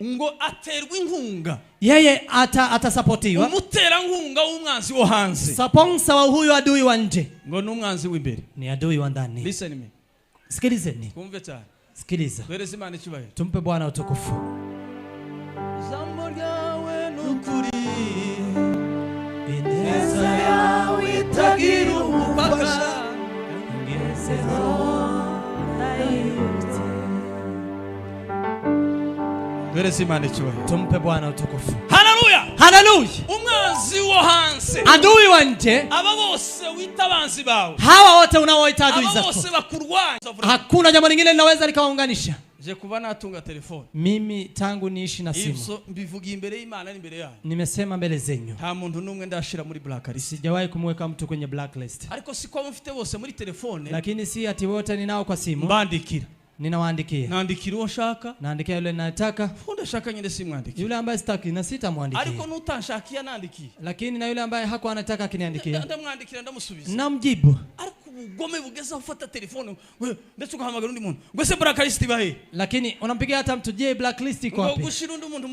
ngo aterwa inkunga yeye atasapotiwa umutera nkunga w'umwanzi wo hanze sponsor wa huyo adui wa nje ngo n'umwanzi w'imbere ni adui wa ndani. Listen me, sikilizeni, kumve cyane, sikiliza, bereza Imana icyubahiro, tumpe Bwana utukufu. Jambo ryawe n'ukuri ineza yawe itagira umupaka bereza Imana icyubahiro, tumpe Bwana utukufu. Haleluya, haleluya. umwanzi wo hanze adui wa nje, aba bose witabanzi bawe, hawa wote unaoita adui zako, aba bose bakurwanya, hakuna jambo lingine linaweza likawaunganisha. Je kuba natunga telefone, mimi tangu niishi na simu ibyo mbivuga imbere y'Imana n'imbere yayo, nimesema mbele zenyu, nta muntu numwe ndashira muri blacklist, sijawahi kumweka mtu kwenye blacklist. ariko siko mfite bose muri telefone, lakini si ati wote ninao kwa simu, mbandikira, ninawaandikia, naandikira uwo shaka, naandikia yule ninayetaka, funda shaka nyine simwandikia, yule ambaye sitaki na sitamwandikia, ariko nutanshakia naandikia, lakini na yule ambaye hakuwa anataka akiniandikia ndamwandikira ndamusubiza, namjibu. ariko ubugome bugeza ufata telefone we ndetse ugahamagara undi muntu ngo se blacklist bahe, lakini unampigia hata mtu, je blacklist iko wapi? ngo gushira undi muntu.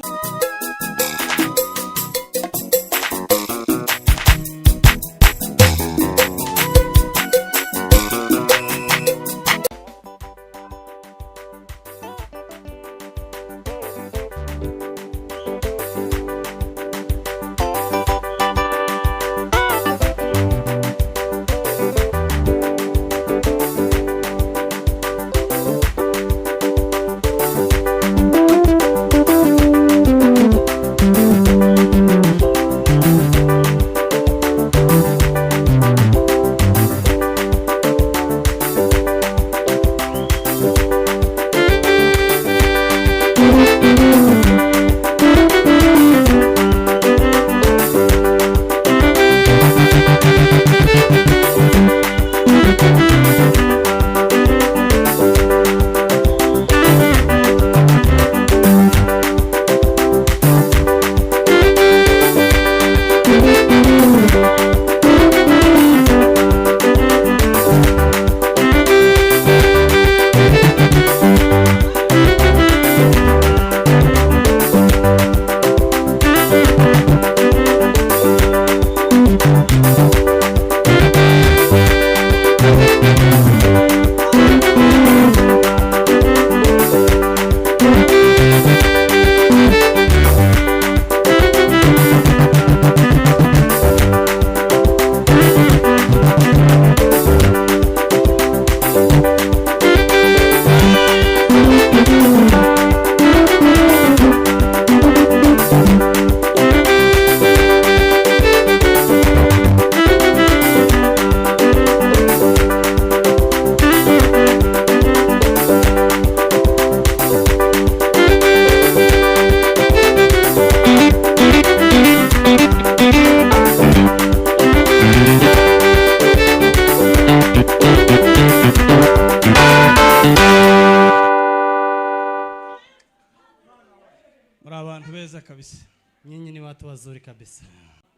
kabisa. Nyinyi ni watu wazuri kabisa.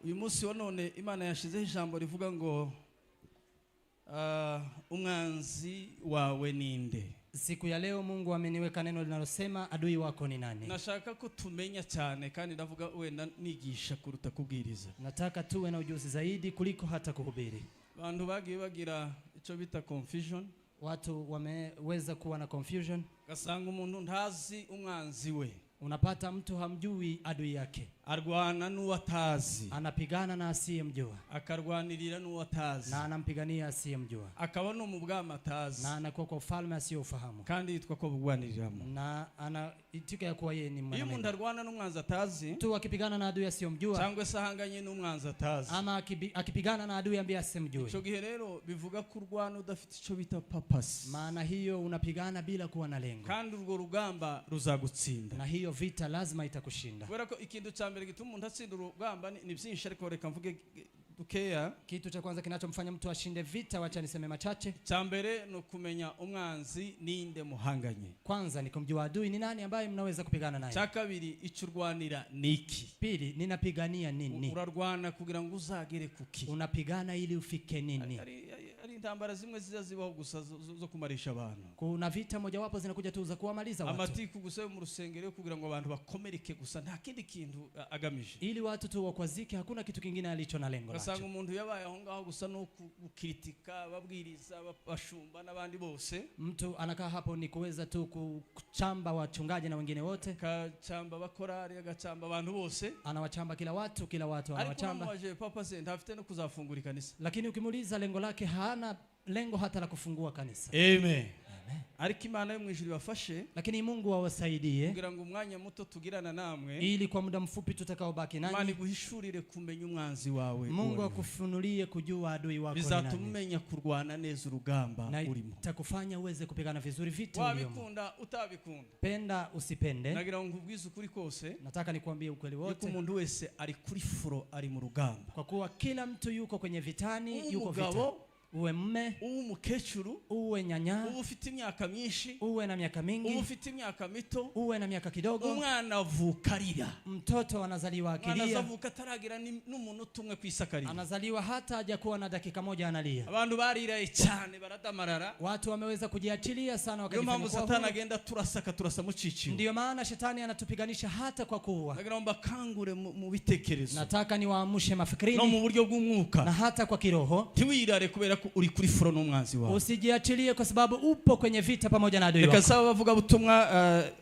Uyu munsi wa none Imana yashizeho ijambo rivuga ngo umwanzi wawe ninde. Siku ya leo Mungu ameniweka neno linalosema adui wako ni nani. Nashaka ko tumenya cyane kandi ndavuga wenda nigisha kuruta kubwiriza. Nataka tuwe na ujuzi zaidi kuliko hata kuhubiri. Abantu bagiye bagira icyo bita confusion. Watu wameweza kuwa na confusion. Gasanga umuntu ntazi umwanzi we. Unapata mtu hamjui adui yake. Arwana n'uwatazi. Anapigana na asiyemjua. Akarwanirira n'uwatazi. Na anampigania asiyemjua. Akabona mu bwama atazi. Na anakuwa kwa ufalme asiyofahamu. Kandi yitwa ko bugwaniriramo. Na anaitika ya kuwa yeye ni mwanadamu. Iyo umuntu arwana n'umwanzi atazi. Tu akipigana na adui asiyemjua. Cyangwa se ahanganye n'umwanzi atazi. Ama akipigana na adui ambaye asimjui. Cyo gihe rero bivuga kurwana udafite icyo bita purpose. Maana hiyo unapigana bila kuwa na lengo. Kandi urwo rugamba ruzagutsinda. Na hiyo vita lazima itakushinda. Kubera ko ikintu cyambere gituma umuntu atsinda urugamba ni byinshi, ariko reka mvuge dukeya. Kitu cha kwanza kinachomfanya mtu ashinde vita, wacha niseme machache. Cyambere no kumenya umwanzi ninde muhanganye. Kwanza ni kumjua adui ni nani ambaye mnaweza kupigana naye. Cha kabiri icurwanira niki. Pili ninapigania nini. Urarwana kugira ngo uzagere kuki. Unapigana ili ufike nini. ari intambara zimwe zizazibaho gusa zo kumarisha abantu. Kuna vita mojawapo zinakuja tu za kuamaliza watu. Amatiku gusa mu rusengero kugira ngo abantu bakomereke gusa nta kindi kintu agamije. Ili watu tu wakwazike, hakuna kitu kingine alicho na lengo lacho. Kasanga umuntu yabaye aho ngaho gusa no gukritika babwiriza bashumba nabandi bose. Mtu anakaa hapo ni kuweza tu kuchamba wachungaji na wengine wote. Kachamba bakorari agachamba abantu bose. Anawachamba kila watu anawachamba. Ariko papa se ntafite no kuzafungura kanisa. Lakini ukimuuliza lengo lake hana lengo hata la kufungua kanisa. Amen. Ariko Imana yo mwijuru bafashe, lakini Mungu awasaidie kugira ngo umwanya muto tugirana namwe, ili kwa muda mfupi tutakaobaki nanyi Imana guhishurire kumenya umwanzi wawe. Mungu akufunulie kujua adui wako ni nani. Bizatumenya kurwana neza urugamba urimo. Takufanya uweze kupigana vizuri vita uliomo. Wabikunda utabikunda. Penda usipende. Nagira ngo nkubwize ukuri kose. Nataka nikwambie ukweli wote. Yuko umuntu wese ari kuri furo ari mu rugamba. Kwa kuwa kila mtu yuko kwenye vitani, yuko vita. Uwe mme, uwe mukecuru, uwe nyanya, uwe ufite imyaka myinshi, uwe na miaka mingi, uwe ufite imyaka mito, uwe na miaka kidogo, umwana avukarira. Mtoto anazaliwa akilia. Anazavuka taragira n'umunota umwe kwisakarira. Anazaliwa hata hajakuwa na dakika moja analia. Abantu bariraye cyane baradamarara. Watu wameweza kujiachilia sana wakajifanya kwa Satani agenda turasa mucici. Ndio maana shetani anatupiganisha hata kwa kuua. Nagira mbakangure mu bitekerezo. Nataka niwaamshe mafikrini. No mu buryo bw'umwuka. Na hata kwa kiroho. Tiwirare kubera uri kuri furo n'umwanzi wawe. Usijiachilie kwa sababu upo kwenye vita pamoja na adui wako. Reka saba bavuga butumwa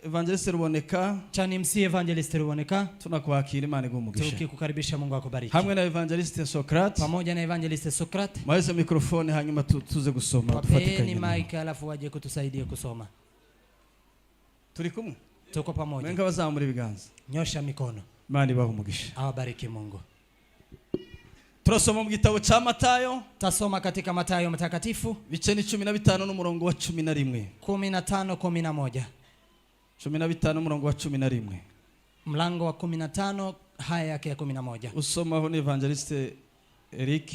evangelist Ruboneka. Chani MC evangelist Ruboneka. Tunakwakira Imana igumugisha. Tukikukaribisha Mungu akubariki. Hamwe na evangelist Socrates. Pamoja na evangelist Socrates. Moise microphone hanyuma tuze gusoma. Wapeni mic alafu waje kutusaidia kusoma. Turi kumwe? Tuko pamoja. Mwenga bazamura ibiganza. Nyosha mikono. Imana ibahumugisha. Awabariki Mungu. Turasoma mu gitabo cha Matayo. Tasoma katika Matayo mtakatifu. Bice ni 15 n'umurongo wa 11. 15:11. 15 n'umurongo wa 11. Mlango wa 15 haya yake ya 11. Usoma ho ni evangelist Eric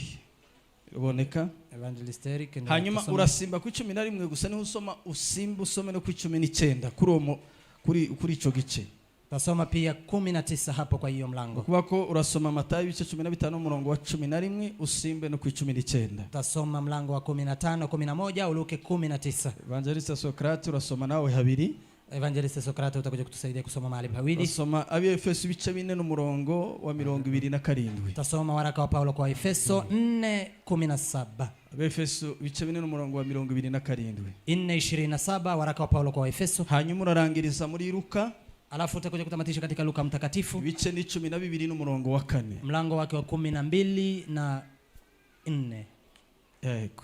Ruboneka. Evangelist Eric. Hanyuma urasimba ku 11 gusa ni usoma usimba usome no ku 19 kuri ico gice. Tasoma pia 19 hapo kwa hiyo mlango. Kuba ko urasoma Matayo bice 15 umurongo wa 11 usimbe no ku 19. Tasoma mlango wa 15 11 uluke 19. Evangelist Socrates urasoma nawe habiri. Evangelist Socrates utakuja kutusaidia kusoma mahali pawili. Tasoma Efeso bice 4 n'umurongo wa 27. Tasoma waraka wa Paulo kwa Efeso 4:17. Efeso bice 4 n'umurongo wa 27. 4:27 waraka wa Paulo kwa Efeso. Hanyuma urarangiriza muri Luka. Alafu utakuja kutamatisha katika Luka mtakatifu. Bice ni 12 n'umurongo wa 4. Mlango wake wa 12 na 4. Yego.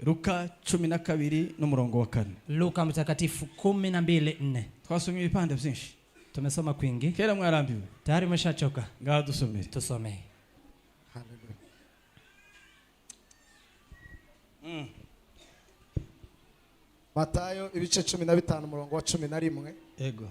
Luka 12 n'umurongo wa 4. Luka mtakatifu 12:4. Twasomye ibipande byinshi. Tumesoma kwingi. Kera mwarambiwe. Tayari umeshachoka. Ngaho dusomere. Tusomee. Hallelujah. Matayo ibice 15 umurongo wa 11. Yego.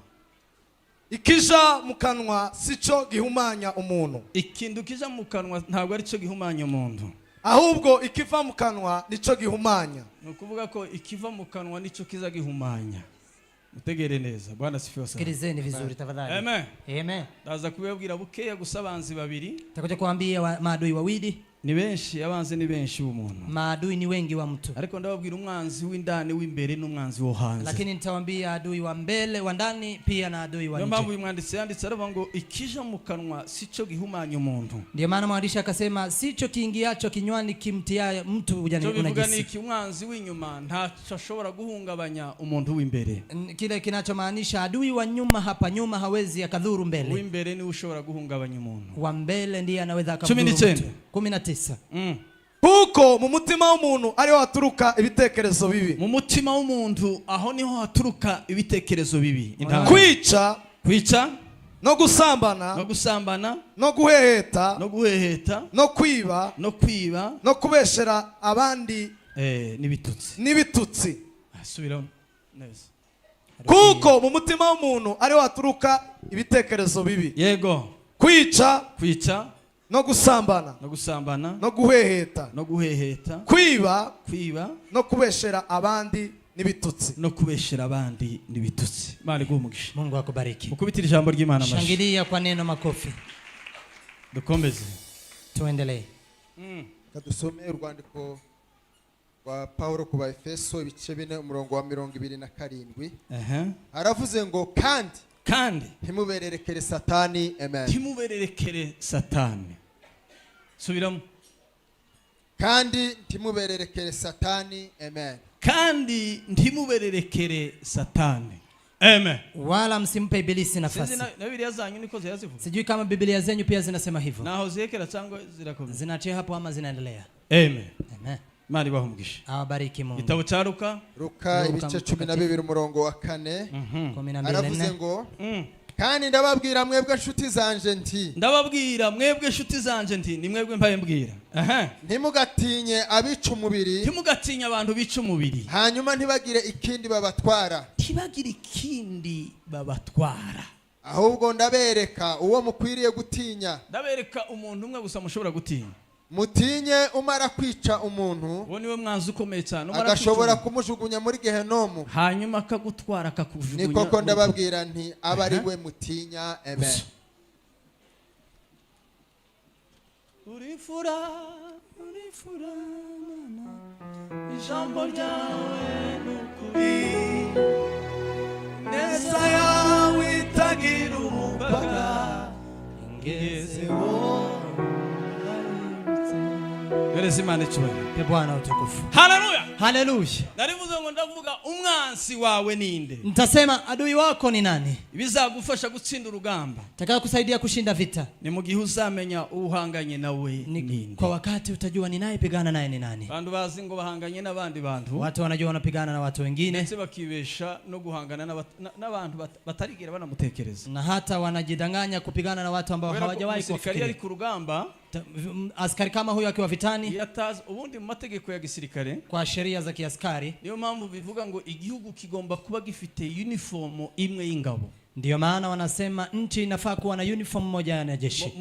Ikija mu kanwa sico gihumanya umuntu. Ikindu kija mu kanwa ntabwo ari cyo gihumanya umuntu. Ahubwo ikiva mu kanwa nico gihumanya. No kuvuga ko ikiva mu kanwa nico kiza gihumanya. Mutegere neza. Bwana sifiwe sana. Sikilizeni vizuri tafadhali. Amen. Amen. Ndaza kubabwira bukeya gusabanzi babiri. Takuja kuambia maadui wawili. Ni benshi abanze ni benshi umuntu. Maadui ni wengi wa mtu. Ariko ndababwira umwanzi w'indani w'imbere n'umwanzi wo hanze. Lakini nitawaambia adui wa mbele wa ndani pia na adui wa nje. Ndio mambo yanditse aravuga ngo ikija mu kanwa sico gihumanya umuntu. Ndio maana mwandishi akasema sicho kiingiacho kinywani kimtia mtu unajisi. Bivuga ni umwanzi w'inyuma ntacho ashobora guhungabanya umuntu w'imbere. Kile kinachomaanisha adui wa nyuma hapa nyuma hawezi akadhuru mbele. W'imbere ni ushobora guhungabanya umuntu. Wa mbele ndiye anaweza akadhuru mtu. 19. Kuko mu mutima w'umuntu ariho haturuka ibitekerezo bibi. Mu mutima w'umuntu aho niho haturuka ibitekerezo bibi. Kwica no gusambana no guheheta no kwiba no kubeshera abandi n'ibitutsi. Asubira neza. Kuko mu mutima w'umuntu ariho haturuka ibitekerezo bibi. Yego. Kwica no gusambana no guheheta kwiba no kubeshera abandi n'ibitutsi. Mali gumugisha. Mungu akubariki. Mukubitira ijambo ry'Imana mashi. Shangilia kwa neno makofi. Dukomeze. Tuendelee. Kadusome urwandiko wa Paulo ku Efeso ibice 4 umurongo wa 27. aravuze ngo kandi ntimubererekere satani. Amen. ntimubererekere satani. Subiramo. kandi ntimubererekere satani. Amen. kandi ntimubererekere satani. Amen. Wala msimpe ibilisi nafasi. Na Biblia zanyu niko ziyazivuga. Sijui kama Biblia zenyu pia zinasema hivyo. Naho ziekera cyangwa zirakomeza. Zinaachia hapo ama zinaendelea. Amen. Amen. Mari bahumugisha. Awabariki Mungu. Gitabo cya Luka ibice 12 umurongo wa 4. 12. aravuze ngo kandi ndababwira mwebwe nshuti zanje nti. Ndababwira mwebwe nshuti zanje nti ni mwebwe mpaye mbwira. Ntimugatinye abica umubiri. Ntimugatinya abantu bica umubiri. Hanyuma ntibagire ikindi babatwara. Ntibagire ikindi babatwara. Ahubwo ndabereka uwo mukwiriye gutinya. Ndabereka umuntu umwe gusa mushobora gutinya. Mutinye umara kwica umuntu. Uwo niwe mwanzi ukomeye cyane. Agashobora kumujugunya muri gehenomu. Hanyuma akagutwara akakujugunya. Ni koko ndababwira nti abariwe mutinya. Amen. Urifura ijambo ryawe nukuri neza yawe itagira umupaka ingezeho. Gereza Imana icyubahiro. Pe Bwana utukufu. Haleluya. Haleluya. Narivuze ngo ndavuga umwansi wawe ninde. Nitasema adui wako ni nani? Bizagufasha gutsinda urugamba. Taka kusaidia kushinda vita. Ni mu gihe uzamenya uhanganye nawe ninde. Kwa wakati utajua ni naye pigana naye ni nani. Bantu bazi ngo bahanganye n'abandi bantu. Watu wanajua wanapigana na watu wengine. Ndetse bakibesha no guhangana n'abantu batarigira banamutekereza. Na hata wanajidanganya kupigana na watu ambao hawajawahi kufikiria. Ari ku rugamba. Askari kama huyo akiwa vitani. Yatazi ubundi mu mategeko ya gisirikare. Kwa sheria za kiaskari. Niyo mpamvu bivuga ngo igihugu kigomba kuba gifite uniform imwe y'ingabo. Ndio maana wanasema nchi inafaa kuwa na uniform moja ya wanajeshi.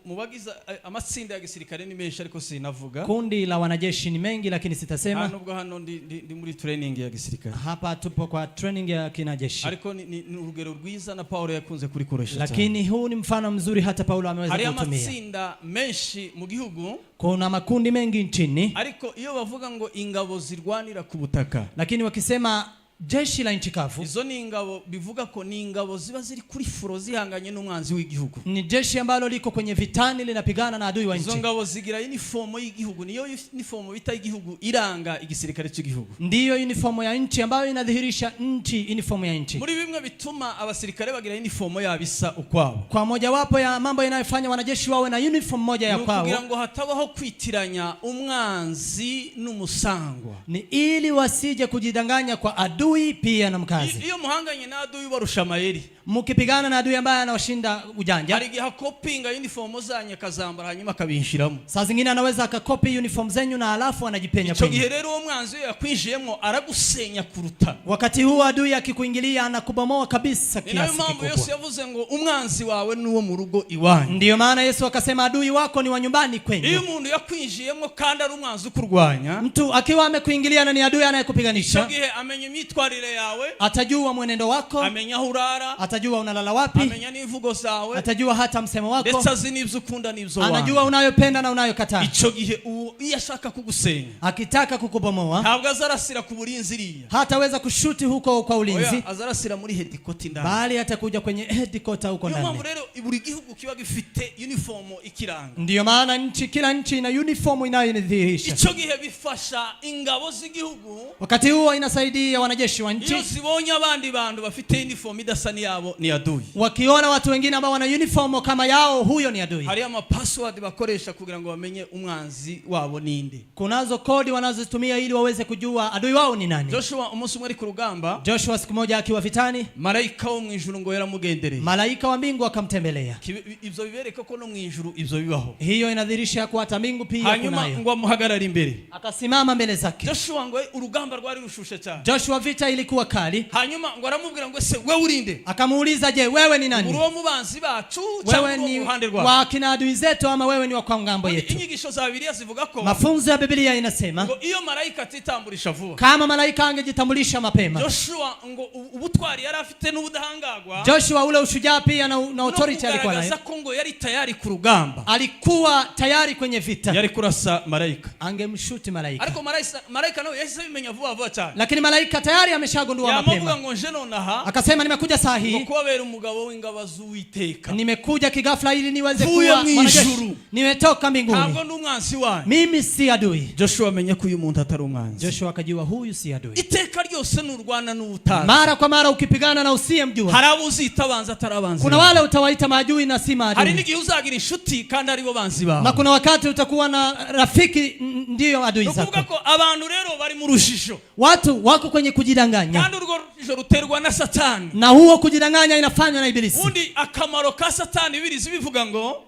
Mubagiza amatsinda ya gisirikare ni menshi ariko sinavuga. Kundi la wanajeshi ni mengi lakini sitasema. Nubwo hano ndi muri training ya gisirikare. Hapa tupo kwa training ya kinajeshi. Ariko ni urugero rwiza na Paulo yakunze kurikoresha. Lakini huu ni mfano mzuri hata Paulo ameweza kutumia. Hari amatsinda menshi mu gihugu. Kuna makundi mengi nchini. Ariko iyo bavuga ngo ingabo zirwanira ku butaka. Lakini wakisema jeshi la nchi kavu. Izo ni ingabo bivuga ko ni ingabo ziba ziri kuri furo zihanganye n'umwanzi w'igihugu. Ni jeshi ambalo liko kwenye vitani linapigana na adui wa nchi. Izo ngabo zigira uniform y'igihugu, niyo uniform bita igihugu iranga igisirikare cy'igihugu. Ndiyo uniform ya nchi ambayo inadhihirisha nchi, uniform ya nchi. Muri bimwe bituma abasirikare bagira uniform yabisa ukwabo. Kwa moja wapo ya mambo yanayofanya wanajeshi wawe na uniform moja ya kwao. Kugira ngo hatabaho kwitiranya umwanzi n'umusangwa. Ni ili wasije kujidanganya kwa adui pia na mkazi. Iyo muhanganye na adui barusha mayeri. Mukipigana na adui ambaye anawashinda ujanja. Hari gihe akopinga uniform zanyu akazambara hanyuma akabinshiramo. Saa zingine anaweza akakopi uniform zenyu na alafu anajipenya kwenye. Ico gihe rero uwo mwanzi yakwinjiyemo aragusenya kuruta. Wakati huu adui akikuingilia anakubomoa kabisa kiasi kikubwa. Ninayo mambo Yesu yavuze ngo umwanzi wawe nuwo mu rugo iwanyu. Ndio maana Yesu akasema adui wako ni wa nyumbani kwenu. Iyo umuntu yakwinjiyemo kandi ari umwanzi kurwanya. Mtu akiwa amekuingilia na ni adui anayekupiganisha. Ico gihe amenye mitwarire yawe. Atajua mwenendo wako. Amenya hurara. Atajua unalala wapi. Amenya nivugo zawe. Atajua hata msemo wako. Ndetse azi n'ibyo ukunda n'ibyo wanga. Anajua unayopenda na unayokataa. Ico gihe iyo ashaka kugusenya. Akitaka kukubomoa. Ntabwo azarasira ku burinzi iriya. Hataweza kushuti huko kwa ulinzi. Oya azarasira muri headquarter ndani. Bali atakuja kwenye headquarter huko ndani. Niyo mpamvu rero buri gihugu kiba gifite uniform ikiranga. Ndio maana kila nchi ina uniform inayodhihirisha. Ico gihe bifasha ingabo z'igihugu. Wakati huo inasaidia wanajeshi wa nchi. Iyo zibonye abandi bantu bafite uniform idasani yabo ni adui. Wakiona watu wengine ambao wana uniform kama yao, huyo ni adui. Hari ama password bakoresha kugira ngo bamenye umwanzi wabo ninde. Kunazo kodi wanazotumia ili waweze kujua adui wao ni nani. Joshua umunsi umwe ari ku rugamba. Joshua siku moja akiwa vitani, malaika wo mwijuru ngo yaramugendereye. Malaika wa mbingu akamtembelea. Ibyo bibereka ko no mwijuru ibyo bibaho. Hiyo inadhihirisha kwa hata mbingu pia kunayo. Hanyuma ngo amuhagarara imbere. Akasimama mbele zake. Joshua ngo urugamba rwari rushushe cyane. Joshua vita ilikuwa kali. Hanyuma ngo aramubwira ngo se wewe urinde. Akamuuliza je, wewe ni nani? Uwo mubanzi bacu cyangwa uruhande rwacu? Wa kina adui zetu ama wewe ni wa kwa ngambo yetu? Inyigisho za Biblia zivuga ko mafunzo ya Biblia inasema ngo iyo malaika atitamburisha vuba. Kama malaika angejitambulisha mapema. Joshua ngo ubutwari yari afite n'ubudahangagwa. Joshua ule ushujaa pia na authority authority alikuwa nayo. Kongo yari tayari ku rugamba. Alikuwa tayari kwenye vita. Yari kurasa malaika. Angemshuti malaika. Ariko malaika nawe yahise bimenya vuba vuba cyane. Lakini malaika tayari ameshagundua mapema. Yamuvuga ngo nje nonaha. Akasema nimekuja saa hii. Kubera umugabo w'ingabo z'Uwiteka. Nimekuja kigafla ili niweze kuwa mwanajeshi. Nimetoka mbinguni. Ntabwo ndi umwanzi wanyu. Mimi si adui. Joshua amenye ko uyu muntu atari umwanzi. Joshua akajua huyu si adui. Iteka ryose n'urwana n'ubutazi. Mara kwa mara ukipigana na usiyemjua. Harabuzi itabanza tarabanzi. Kuna wale utawaita maadui na si maadui. Hari n'igihe uzagira inshuti kandi ari bo banzi bawe. Na kuna wakati utakuwa na rafiki ndio adui zako. Nukuvuga ko abantu rero bari mu rushisho. Watu wako kwenye kujidanganya. Kandi urwo rushisho ruterwa na Satani. Na huo kujidanganya inafanywa na ibilisi. Undi akamaro ka Satani birizi bivuga ngo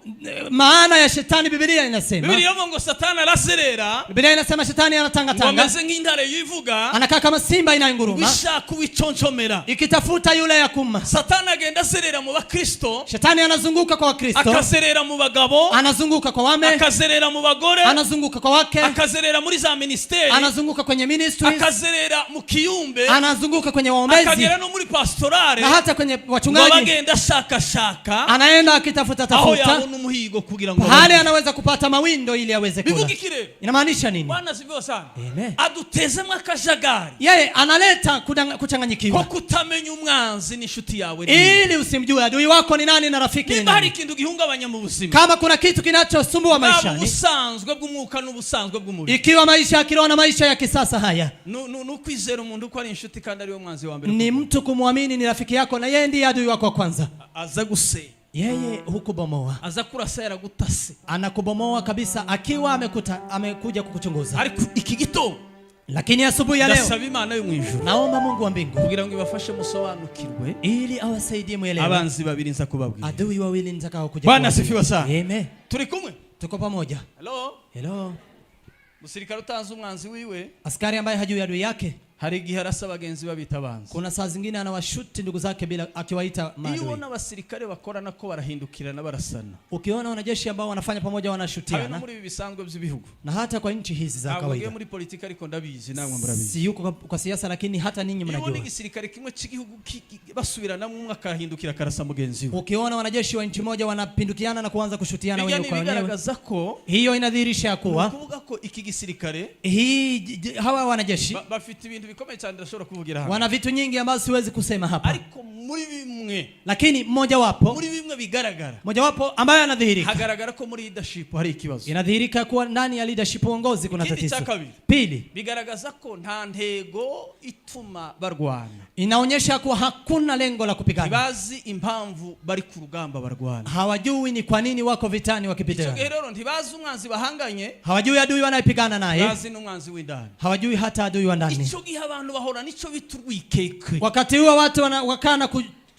maana ya shetani Biblia inasema. Biblia ngo Satani araserera. Biblia inasema shetani anatangatanga. Ngomeze nk'intare yivuga. Anakaa kama simba inayunguruma. Bishaka kubichonchomera. Ikitafuta yule ya kuma. Satani agenda serera mu bakristo. Shetani anazunguka kwa Wakristo. Akaserera mu bagabo. Anazunguka kwa wame. Akaserera mu bagore. Anazunguka kwa wake. Akazerera muri za ministeri. Anazunguka kwenye ministries. Akazerera mu kiyumbe. Anazunguka kwenye waombezi. Akagera no muri pastorale. Na hata kwenye wachungaji. Bagenda shaka. Anaenda akitafuta tafuta. Aho yabona umuhigo kugira ngo. Hali anaweza kupata mawindo ili aweze kula. Bivugikire. Inamaanisha nini? Bwana sivyo sana. Amen. Adutezemo akajagari. Yeye analeta kuchanganyikiwa. Kwa kutamenya umwanzi n'ishuti yawe. Ili usimjue adui wako ni nani na rafiki ni nani. Hari kintu gihungabanya mu buzima. Kama kuna kitu kinachosumbua maisha ni ubusanzwe bw'umwuka n'ubusanzwe bw'umubiri. Ikiwa maisha ya kiroho na maisha ya kisasa haya. Nukwizera umuntu ko ari inshuti kandi ari we mwanzi wa mbere. Ni mtu kumwamini ni rafiki yako na yeye ndiye adui wako wa kwanza. Aza guse. Yeye hukubomoa. Aza kurasa yaragutase. Anakubomoa kabisa akiwa amekuja kukuchunguza. Ariko iki gito. Lakini asubuhi ya leo ndasaba Imana yo mwijuru. Naomba Mungu wa mbingu kugira ngo ibafashe musobanukirwe ili awasaidie muelewe. Abanzi babiri nza kubabwira. Adui wawili nitakao kuja. Bwana sifiwe sana. Amen. Turi kumwe? Tuko pamoja. Hello. Musirikare utanze umwanzi wiwe. Askari ambaye hajui adui yake. Hari igihe arasa bagenzi babita abanzi. Kuna saa zingine anawashuti ndugu zake bila akiwaita maadui. Iyo ubona abasirikare bakorana ko barahindukirana barasana. Ukiona wanajeshi ambao wanafanya pamoja wanashutiana. Habe no muri bisanzwe by'ibihugu. Na hata kwa nchi hizi za kawaida. Ngiye muri politika ariko ndabizi namwe murabizi. Si yuko kwa siasa lakini hata ninyi mnajua. Iyo igisirikare kimwe cy'igihugu basubirana mu mwaka ahindukira karasa mugenzi we. Ukiona wanajeshi wa nchi moja wanapindukiana na kuanza kushutiana wenyewe kwa wenyewe. Hiyo inadhihirisha kuwa kuvuga ko iki gisirikare hawa wanajeshi bafite ibintu bikomeye cyane ndashobora kuvugira hapa. Wana vitu nyingi ambazo siwezi kusema hapa. Ariko muri bimwe. Lakini mmoja wapo. Muri bimwe bigaragara. Mmoja wapo ambaye anadhihirika. Hagaragara ko muri leadership hari ikibazo. Inadhihirika kuwa ndani ya leadership uongozi kuna tatizo. Pili. Bigaragaza ko nta ntego ituma barwana. Inaonyesha kuwa hakuna lengo la kupigana. Ntibazi impamvu bari ku rugamba barwana. Hawajui ni kwa nini wako vitani wakipigana. Icyo rero ntibazi umwanzi bahanganye. Hawajui adui wanayepigana naye. Bazi n'umwanzi w'indani. Hawajui hata adui wa ndani. Icyo gihe abantu bahora nico biturwikeke. Wakati huo watu wakana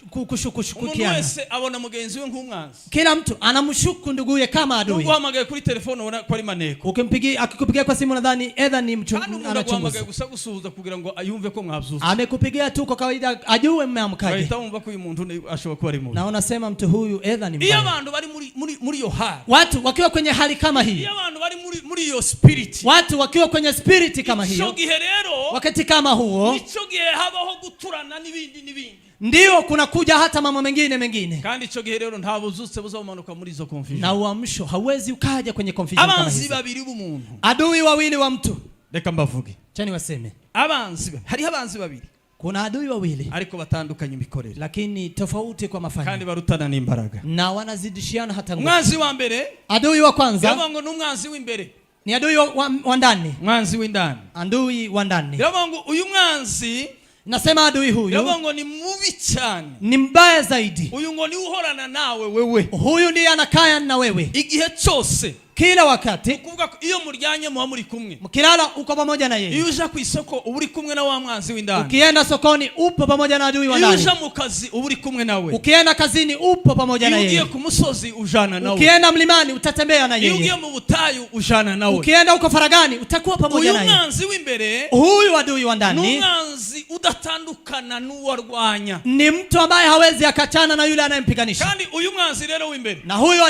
kushukukiana. Mwese abona mugenzi we nk'umwanzi. Kila mtu anamshuku nduguye kama adui. Uguhamagaye kuri telefone ubona ko ari maneko. Akikupigia kwa simu nadhani edha ni anachunguza. Uguhamagaye gusa gusuhuza kugira ngo ayumve ko mwabzuza. Amekupigia tu kwa kawaida ajue mmeamkaje. Bahita bumva ko uyu muntu ashobora kuba ari mubi. Na unasema mtu huyu edha ni mbaya. Iyo abantu bari muri yo hali. Watu wakiwa kwenye hali kama hii. Iyo abantu bari muri yo spirit. Watu wakiwa kwenye spirit kama hiyo. Ico gihe rero wakati kama huo. Ico gihe habaho guturana n'ibindi. Ndio kuna kuja hata mambo mengine. Kandi ico gihe rero ntabuzutse buzomanuka muri izo confusion. Na uamsho hauwezi ukaja kwenye confusion kama hizo. Abanzi babiri b'umuntu. Adui wawili wa mtu. Reka mbavuge. Chani waseme. Hari abanzi babiri. Kuna adui wawili. Ariko batandukanye imikorere. Lakini tofauti kwa mafanya. Kandi barutana n'imbaraga. Na wanazidishiana hata nguvu. Umwanzi wa mbere. Adui wa kwanza. Yabango n'umwanzi w'imbere. Ni adui wa ndani. Mwanzi w'indani. Adui wa ndani. Yabango uyu mwanzi nasema adui huyu. Yabango ni mubi cyane. Ni mbaya zaidi. Uyu ngo ni uhorana nawe wewe. Huyu ndiye anakaya na wewe. Igihe cyose. Kila wakati ukuvuga iyo muryanye muha muri kumwe mukirala uko pamoja na yeye. Iyo uja ku isoko uri kumwe na wa mwanzi w'indani. Ukienda sokoni upo pamoja na adui wa ndani. Iyo uja mu kazi uri kumwe nawe. Ukienda kazini upo pamoja na yeye. Iyo ugiye ku musozi ujana nawe. Ukienda mlimani utatembea na yeye. Iyo ugiye mu butayu ujana nawe. Ukienda uko faragani utakuwa pamoja na yeye. Uyu mwanzi w'imbere huyu adui wa ndani ni mwanzi udatandukana n'uwarwanya. Ni mtu ambaye hawezi akachana na yule anayempiganisha. Kandi uyu mwanzi rero w'imbere na huyu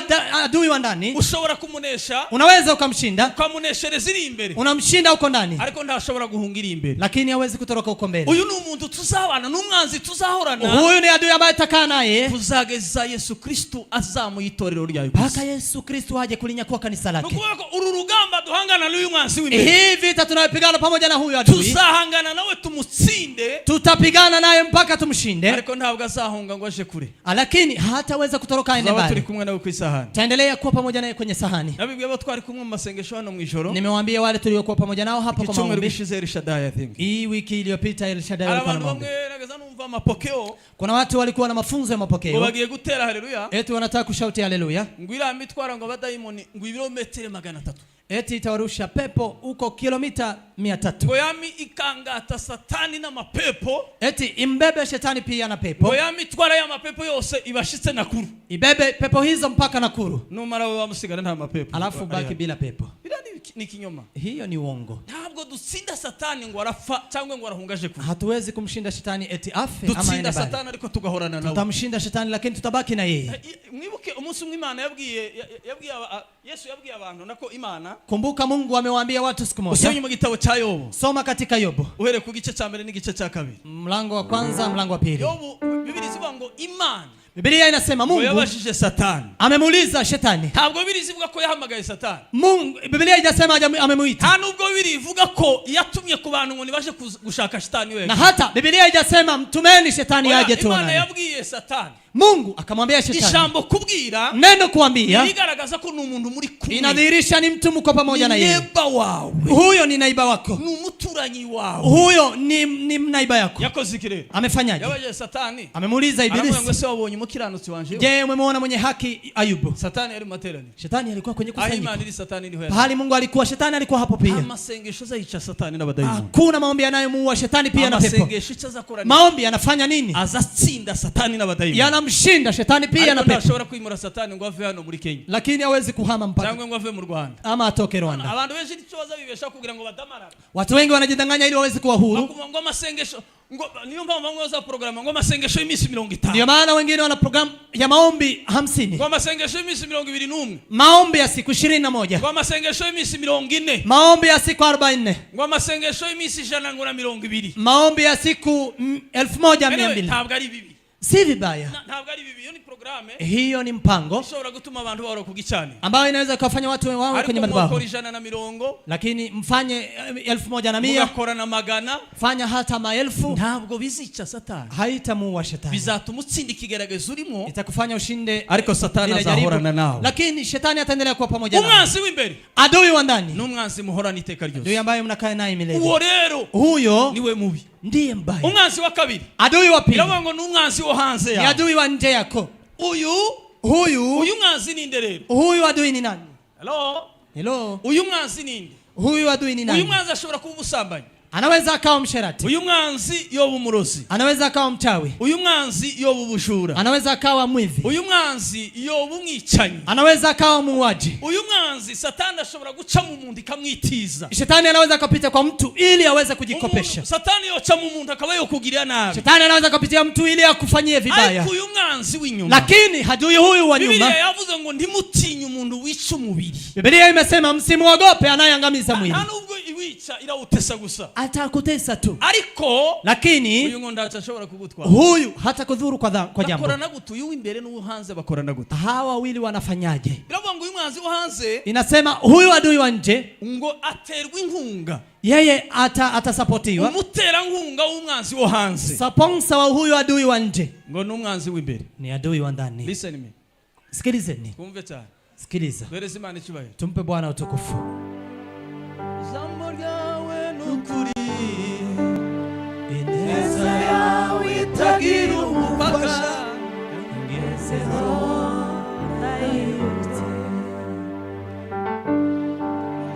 adui wa ndani ushobora kumuneza kumunesha, unaweza ukamshinda, ukamuneshereza iri imbere, unamshinda uko ndani, ariko ntashobora guhungira imbere, lakini hawezi kutoroka uko mbele. Uyu ni umuntu tuzabana n'umwanzi tuzahorana, huyu ni adui ambaye atakaa naye kuzageza Yesu Kristo azamuye itorero ryayo, mpaka Yesu Kristo aje kulinyakua kanisa lake. Nuko uru rugamba duhangana n'uyu mwanzi w'imbere, hii vita tunayopigana pamoja na huyu adui, tuzahangana nawe tumutsinde, tutapigana naye mpaka tumshinde, ariko ntabwo azahunga ngo aje kure, lakini hataweza kutoroka aende mbali. Turi kumwe nawe ku isahani, taendelea kuwa pamoja naye kwenye sahani. Nabibwiye abo twari kumwe mu masengesho hano mu ijoro, nimewaambia wale tuliokuwa pamoja nao hapa kwa maombi. Hii wiki iliyopita El Shaddai alikuwa na maombi. Kuna watu walikuwa na mafunzo ya mapokeo, bagiye gutera haleluya, eti wanataka kushauti haleluya, ngwira mitwara ngo badaimoni ngo ibirometero 300, eti itawarusha pepo huko kilomita 300. Goyami ikangata satani na mapepo, eti imbebe shetani pia na pepo. Goyami twara ya mapepo yose ibashitse Nakuru, ibebe pepo hizo mpaka Nakuru, numara wewe wamusigara nta mapepo, alafu baki bila pepo. Ni kinyoma, hiyo ni uongo. Ntabwo dutsinda satani ngo arafa cyangwa ngo arahungaje kure, hatuwezi kumshinda shetani eti afe ama dutsinda satani ariko tugahorana nawe, tutamshinda shetani lakini tutabaki na yeye. Mwibuke umunsi w'Imana yabwiye Yesu yabwiye abantu nako Imana, kumbuka Mungu amewaambia watu siku moja. Usome mu gitabo cha Yobu, soma katika Yobu, uhere ku gice cya mbere n'igice cya kabiri, mlango wa kwanza mlango wa pili. Yobu Biblia zivuga ngo Imana, Biblia inasema Mungu yabashije satani, amemuuliza shetani. Ntabwo Biblia zivuga ko yahamagaye satani, Mungu Biblia haijasema amemuita, nta nubwo Biblia ivuga ko yatumye ku bantu ngo nibashe gushaka shetani wewe, na hata Biblia haijasema mtumeni shetani aje tuone. Imana yabwiye satani, Mungu akamwambia shetani, ijambo kubwira, neno kuambia, igaragaza ko n'umuntu muri kumwe, inadhihirisha ni mtu mko pamoja na yeye. Neiba wawe, huyo ni naiba wako, ni umuturanyi wawe, huyo ni naiba yako. Yakoze ikirere, amefanyaje? Yabaje satani, amemuuliza Ibilisi, anamuambia se wabonye umukiranutsi wanje, je umemwona mwenye haki Ayubu? Satani yari materani, shetani alikuwa kwenye kusanyiko, Imana ili satani ni hoya, pahali Mungu alikuwa shetani alikuwa hapo pia. Amasengesho zayica satani n'abadayimoni, hakuna maombi yanayomuua shetani pia na pepo. Amasengesho cyaza maombi yanafanya nini? Azatsinda satani n'abadayimoni, yanamshinda shetani pia na pepo. Ashobora kwimura satani ngo ave hano muri Kenya, lakini hawezi kuhama mpaka cyangwa ngo ave mu Rwanda ama atoke Rwanda. Abantu benshi nicyo bazabibesha kugira ngo badamara, watu wengi wanajidanganya ili waweze kuwa huru, ngo amasengesho ngo niyo mpamvu ngo za program ngo amasengesho y'imisi 50, ndio maana wengine wana program ya maombi 50, ngo amasengesho y'imisi 21, maombi ya siku 21, ngo amasengesho y'imisi 40, maombi ya siku 40, ngo amasengesho y'imisi 120, maombi ya siku 1200. Ntabwo ari bibi, si vibaya, ntabwo ari bibi, ni programe, hiyo ni mpango ushobora gutuma abantu baro kugichani, ambayo inaweza kufanya watu wao kwenye madhabahu, lakini mfanye 1100, mukora na magana, fanya hata maelfu, ntabwo bizica satani, haitamuua shetani, bizatuma utsindi kigerageza urimo, itakufanya ushinde, ariko satani azahorana nawe, lakini shetani ataendelea kuwa pamoja nawe. Umwanzi w'imbere, adui wa ndani, n'umwanzi muhorana iteka ryose, adui ambaye mnakaa naye milele, uwo rero huyo niwe mubi, ndiye mbaya. Umwanzi wa kabiri, adui wa pili, iravuga n'umwanzi wo hanze ya, ni adui wa nje yako. Huyu mwanzi ninde rero? Huyu adui ni nani? Hello. Uyu mwanzi ninde? Huyu adui ni nani? Uyu mwanzi ashobora kuba umusambanyi, anaweza akawa msherati. Uyu mwanzi yoba umurozi, anaweza akawa mchawi. Uyu mwanzi yoba ubujura, anaweza akawa mwivi. Uyu mwanzi yoba umwicanyi, anaweza akawa muuaji. Uyu mwanzi satani ashobora guca mu muntu ikamwitiza, shetani anaweza kupita kwa mtu ili aweze kujikopesha. Satani yoca mu muntu akaba yokugiria nabi, shetani anaweza kupitia mtu ili akufanyie vibaya. Ariko uyu mwanzi w'inyuma, lakini adui huyu wa nyuma, Biblia yavuze ngo ndimutinye umuntu wica umubiri. Biblia imesema msimuogope anayeangamiza mwili. Nubwo iwica irawutesa gusa, atakutesa tu, ariko lakini uyu ngo ndacha ashobora kugutwara, huyu hata kudhuru kwa jambo. bakorana gutu uyu imbere n'uwo hanze bakorana gutu, hawa wawili wanafanyaje? biravuga ngo uyu mwanzi wo hanze, inasema huyu adui wa nje ngo aterwa inkunga, yeye atasapotiwa, umutera nkunga w'umwanzi wo hanze, sponsor wa huyu adui wa nje ngo n'umwanzi w'imbere ni adui wa ndani. Listen me, sikilizeni, kumve cyane, sikiliza, bereza Imana icyubahiro, tumpe Bwana utukufu. Jambo ryawe n'ukuri, ineza yawe itagira umupaka, ngezeho ndayibutse.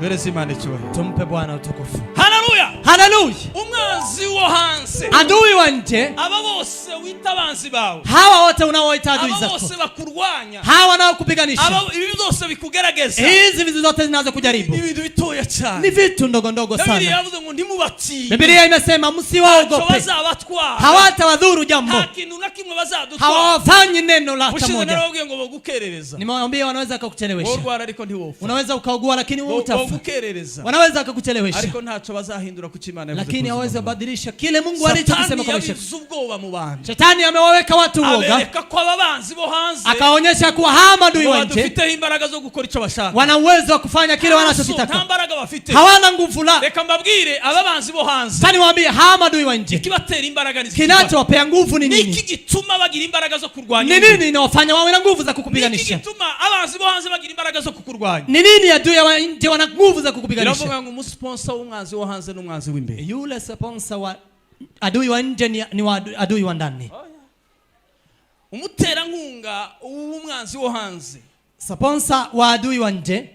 bereza Imana icyubahiro, tumpe Bwana utukufu. Haleluya. Haleluya. Umwanzi wo hanze, adui wa nje, aba bose wita abanzi bawe, hawa wote unaoita adui zako, aba bose bakurwanya, hawa nao kupiganisha, aba ibi byose bikugerageza, hizi vitu zote zinazo kujaribu, ni vitu bitoya cyane, ni vitu ndogo ndogo sana. Biblia yavuze ngo ndimubati, Biblia imesema msiwaogope, hawatawadhuru jambo, hawafanyi neno la hata moja. Nimewambia wanaweza kukuchelewesha, unaweza ukaugua lakini wewe utafa, wanaweza kukuchelewesha lakini hawezi kubadilisha kile Mungu alichokisema kwa maisha. Shetani amewaweka watu uoga, akaonyesha kuwa hawa adui wa nje wana uwezo wa kufanya kile wanachokitaka, hawana nguvu. La, sasa niwaambie hawa adui wa nje kinachowapea nguvu ni nini? Ni nini inawafanya wawe na nguvu za kukupiganisha? Ni nini adui wa nje wana nguvu za kukupiganisha? Yule sponsor wa adui wa nje ni adui wa ndani. Umuterankunga w'umwanzi wo hanze, sponsor wa adui wa nje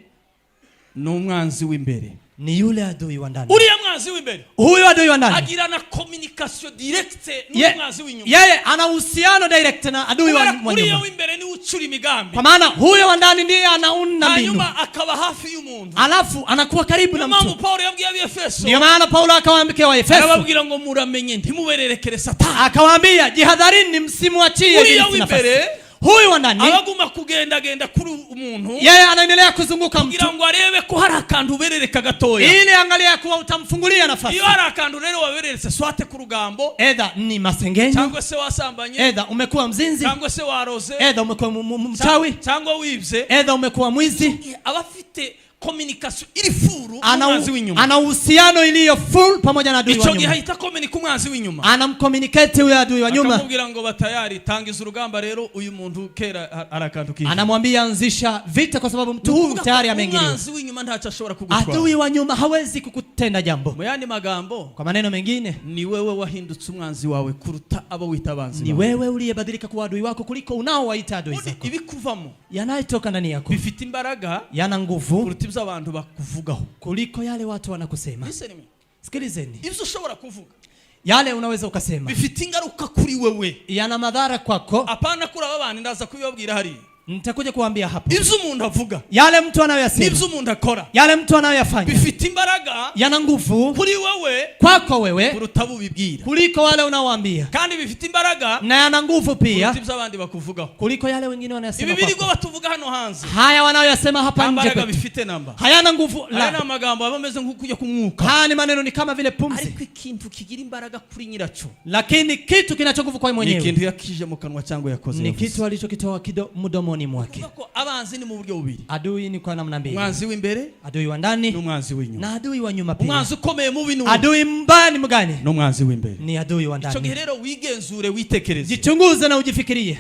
ni umwanzi w'imbere, ni yule adui wa ndani. Uriya mwanzi w'imbere, huyo adui wa ndani agira na communication direct n'umwanzi w'inyuma. Yeye ana uhusiano direct na adui wa nyuma. Uriya w'imbere ni uchuri imigambi, kwa maana huyo wa ndani ndiye anaunda mbinu, hanyuma akaba hafi y'umuntu, alafu anakuwa karibu na mtu. Paulo yabwiye Efeso, ndio maana Paulo akawaambia wa Efeso, akababwira ngo muramenye ntimubererekere Satani, akawaambia jihadharini msimwachie Uriya w'imbere, huyu wa ndani abaguma kugenda kuri umuntu, yeye anaendelea kuzunguka mtu kugira ngo arebe ko hari akantu uberereka gatoya, ili angalia kuwa utamfungulia nafasi. Iyo hari akantu rero wabereretse swate ku rugambo, edha ni masengenyo, cyangwa se wasambanye, edha umekuwa mzinzi, cyangwa se waroze, edha umekuwa mchawi, cyangwa wibye, edha umekuwa mwizi. Abafite communication iri furu umwanzi w'inyuma, ana uhusiano iliyo full pamoja na adui wa nyuma. Icho gihe ita communicate umwanzi w'inyuma, anamcommunicate huyo adui wa nyuma, akamubwira ngo batayari tangiza urugamba rero uyu muntu kera arakantu kije, anamwambia anzisha vita kwa sababu mtu huyu tayari ameingia. Umwanzi w'inyuma ntacha ashobora kugutwara, adui wa nyuma hawezi kukutenda jambo. Muyandi magambo, kwa maneno mengine, ni wewe wahindutse umwanzi wawe kuruta abo witabanzi, ni wewe uliyebadilika kuwa adui wako kuliko unaowaita adui zako. Ibikuvamo yanayotoka ndani yako bifite imbaraga, yana nguvu kuruta ibyo abantu bakuvugaho, kuliko yale watu wanakusema. Sikilizeni, ibyo ushobora kuvuga, yale unaweza ukasema bifite ingaruka kuri wewe, yana madhara kwako. Apana kuri abana ndaza kubibabwira hari, nitakuja kuambia hapo. Ibyo umuntu avuga, yale mtu anayoyasema, ibyo umuntu akora, yale mtu anayoyafanya bifite imbaraga, yana nguvu kuri wewe, kwako wewe, kuruta bubibwira, kuliko wale unaowaambia. Kandi bifite imbaraga na yana nguvu pia kuruta abandi bakuvugaho, kuliko yale wengine wanayasema. Ibi birigo batuvuga hano hanze, haya wanayoyasema hapa nje imbaraga bifite namba, hayana nguvu. La, hayana magambo abameze nk'ukuya kumwuka, haya ni maneno ni kama vile pumzi, ariko ikintu kigira imbaraga kuri nyiracho, lakini kitu kinachoguvu kwa mwenyewe ni kitu yakije mu kanwa changu yakoze, ni kitu alichokitoa mdomoni mwake. Abanzi ni mu buryo bubiri, adui ni kwa namna mbili, umwanzi w'imbere, adui wa ndani, n'umwanzi w'inyuma, na adui wa nyuma pia. Umwanzi ukomeye mu binu, adui mbaya ni mgani? N'umwanzi w'imbere, ni adui wa ndani. Ico gihe rero wigenzure, witekereze, jichunguze na ujifikirie,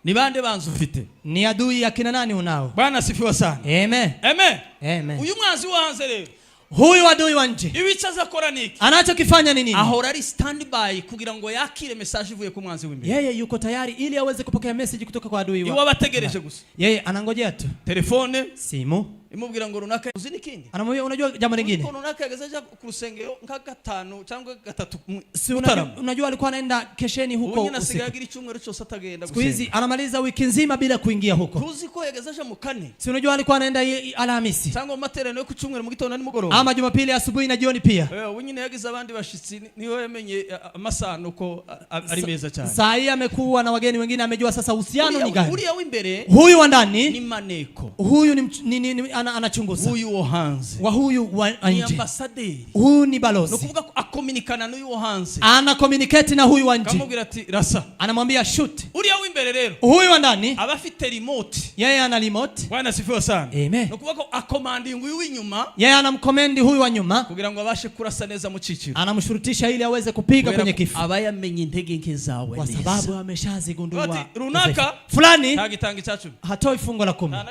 ni bande banzu ufite, ni adui akina nani unao? Bwana asifiwe sana. Amen, amen, amen. Uyu mwanzi wa hanze rero, huyu adui wa nje, Byichaza akora niki? Anachokifanya ni nini? Ahora ari standby kugira ngo yakire message ivuye ku mwanzi w'imbere. Yeye yuko tayari ili aweze kupokea message kutoka kwa adui wa. Bategereje gusa. Yeye anangojea tu telefone, simu, imubwira ngo runaka uzi nikindi. Anamwambia unajua jambo lingine, runaka yagazaje ku rusengero nka 5 cyangwa 3. Si unajua alikuwa anaenda kesheni huko usiku. Nasigagira icyumweru cyose atagenda gusenga. Siku hizi anamaliza wiki nzima bila kuingia huko. Tuzi ko yagazaje mu 4. Si unajua alikuwa anaenda Alhamisi cyangwa materano yo ku cyumweru mu gitondo ni mugoroba, ama Jumapili asubuhi na jioni pia. Wenyine yagize abandi bashitsi niho yamenye amasano ko ari meza cyane. Saa hii amekuwa na wageni wengine, amejua sasa uhusiano ni gani. Uriya w'imbere, huyu wa ndani ni maneko, huyu ni anachunguza, huyu wa hanze, wa huyu wa nje ni ambassadeur, huyu ni balozi. Nukuvuga akominikana n'uyu wa hanze, ana communicate na huyu wa nje, kamubwira ati rasa, anamwambia shoot. Uriya w'imbere rero, huyu wa ndani aba afite remote, yeye ana remote. Bwana asifiwe sana. Amen. Nukuvuga akomanding uyu w'inyuma, yeye anamcommand huyu wa nyuma kugira ngo abashe kurasa neza mu ciciro, anamshurutisha ili aweze kupiga kwenye kifo, abayamenye intege nke zawe, kwa sababu ameshazigundua runaka fulani hagitanga cyacu hatoi fungo la 10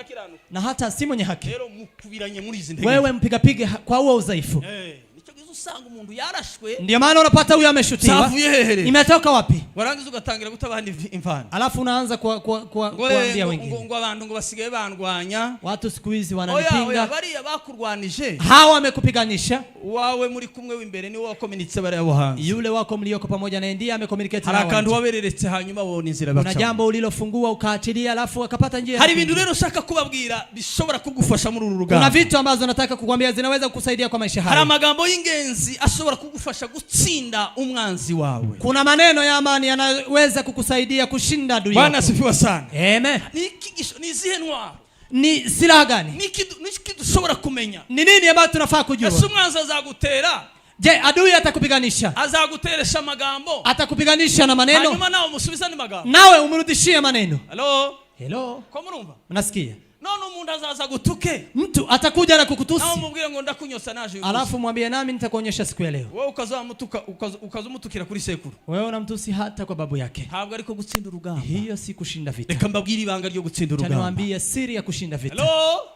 na hata si mwenye haki. Rero mukubiranye muri izi ndege, wewe mpiga piga kwa huo udhaifu. usanga umuntu yarashwe. Ndio maana unapata huyu ameshutiwa. Imetoka wapi? Warangiza ugatangira gutabana imvana. Alafu unaanza kuambia wengine. Ngo abantu ngo basigaye bandwanya. Watu siku hizi wananipinga. Oya bariya bakurwanije. Hawa wamekupiganisha. Wawe muri kumwe w'imbere ni wo communicate bari abo hanze. Yule wako mlioko pamoja na ndiye amecommunicate na wao. Harakantu wabereretse hanyuma wona inzira bacha. Kuna jambo ulilofungua ukaachilia alafu akapata njia. Hari bintu rero shaka kubabwira bishobora kugufasha muri uru rugamba. Kuna vitu ambazo nataka kukwambia zinaweza kukusaidia kwa maisha haya. Hari amagambo y'ingenzi ashobora kugufasha gutsinda umwanzi wawe. Kuna maneno ya amani yanaweza kukusaidia kushinda adui yako. Bwana sifiwa sana. Amen. Ni zihe ntwaro? Ni silaha gani? Ni kitu dushobora kumenya. Ni nini ambacho tunafaa kujua? Ese umwanzi azagutera. Je, adui atakupiganisha? Azaguteresha amagambo. Atakupiganisha na maneno. Hanyuma nawe musubizane magambo. Nawe umrudishie maneno. Hello. Kwa murumva? Unasikia? None umuntu azaza gutuke. Mtu atakuja na kukutusi. Na umubwire ngo ndakunyosa naje uyu. Alafu mwambie nami nitakuonyesha siku ya leo. Wewe ukazumutukira kuri sekuru. Wewe unamtusi hata kwa babu yake. Ntabwo ariko gutsinda urugamba. Hiyo si kushinda vita. Reka mbabwire ibanga ryo gutsinda urugamba. Niwaambie siri ya kushinda vita.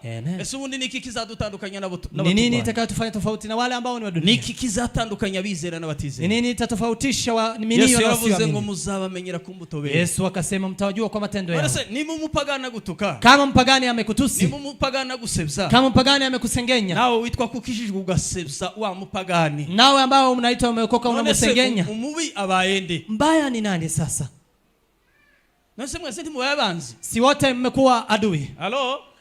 Amen. Ese ubundi niki kizadutandukanya nabo? Ni nini itakayotufanya tofauti na wale ambao ni wa dunia? Niki kizatandukanya bizera n'abatizera? Ni nini itatofautisha waaminio na wasioamini? Yesu yavuze ngo muzabamenyera ku mbuto bera. Yesu akasema mtawajua kwa matendo yao. Ni mumupagana gutuka. Kama mpagani amekutusi. Mupagana gusebza. Kama mpagani amekusengenya. Nawe witwa kukishijwe ugasebza wa mupagani. Nawe ambao mnaitwa umeokoka unamusengenya. Umubi abayende. Mbaya ni nani sasa? Nase mwese ndi muyabanzi. Si wote mmekuwa adui.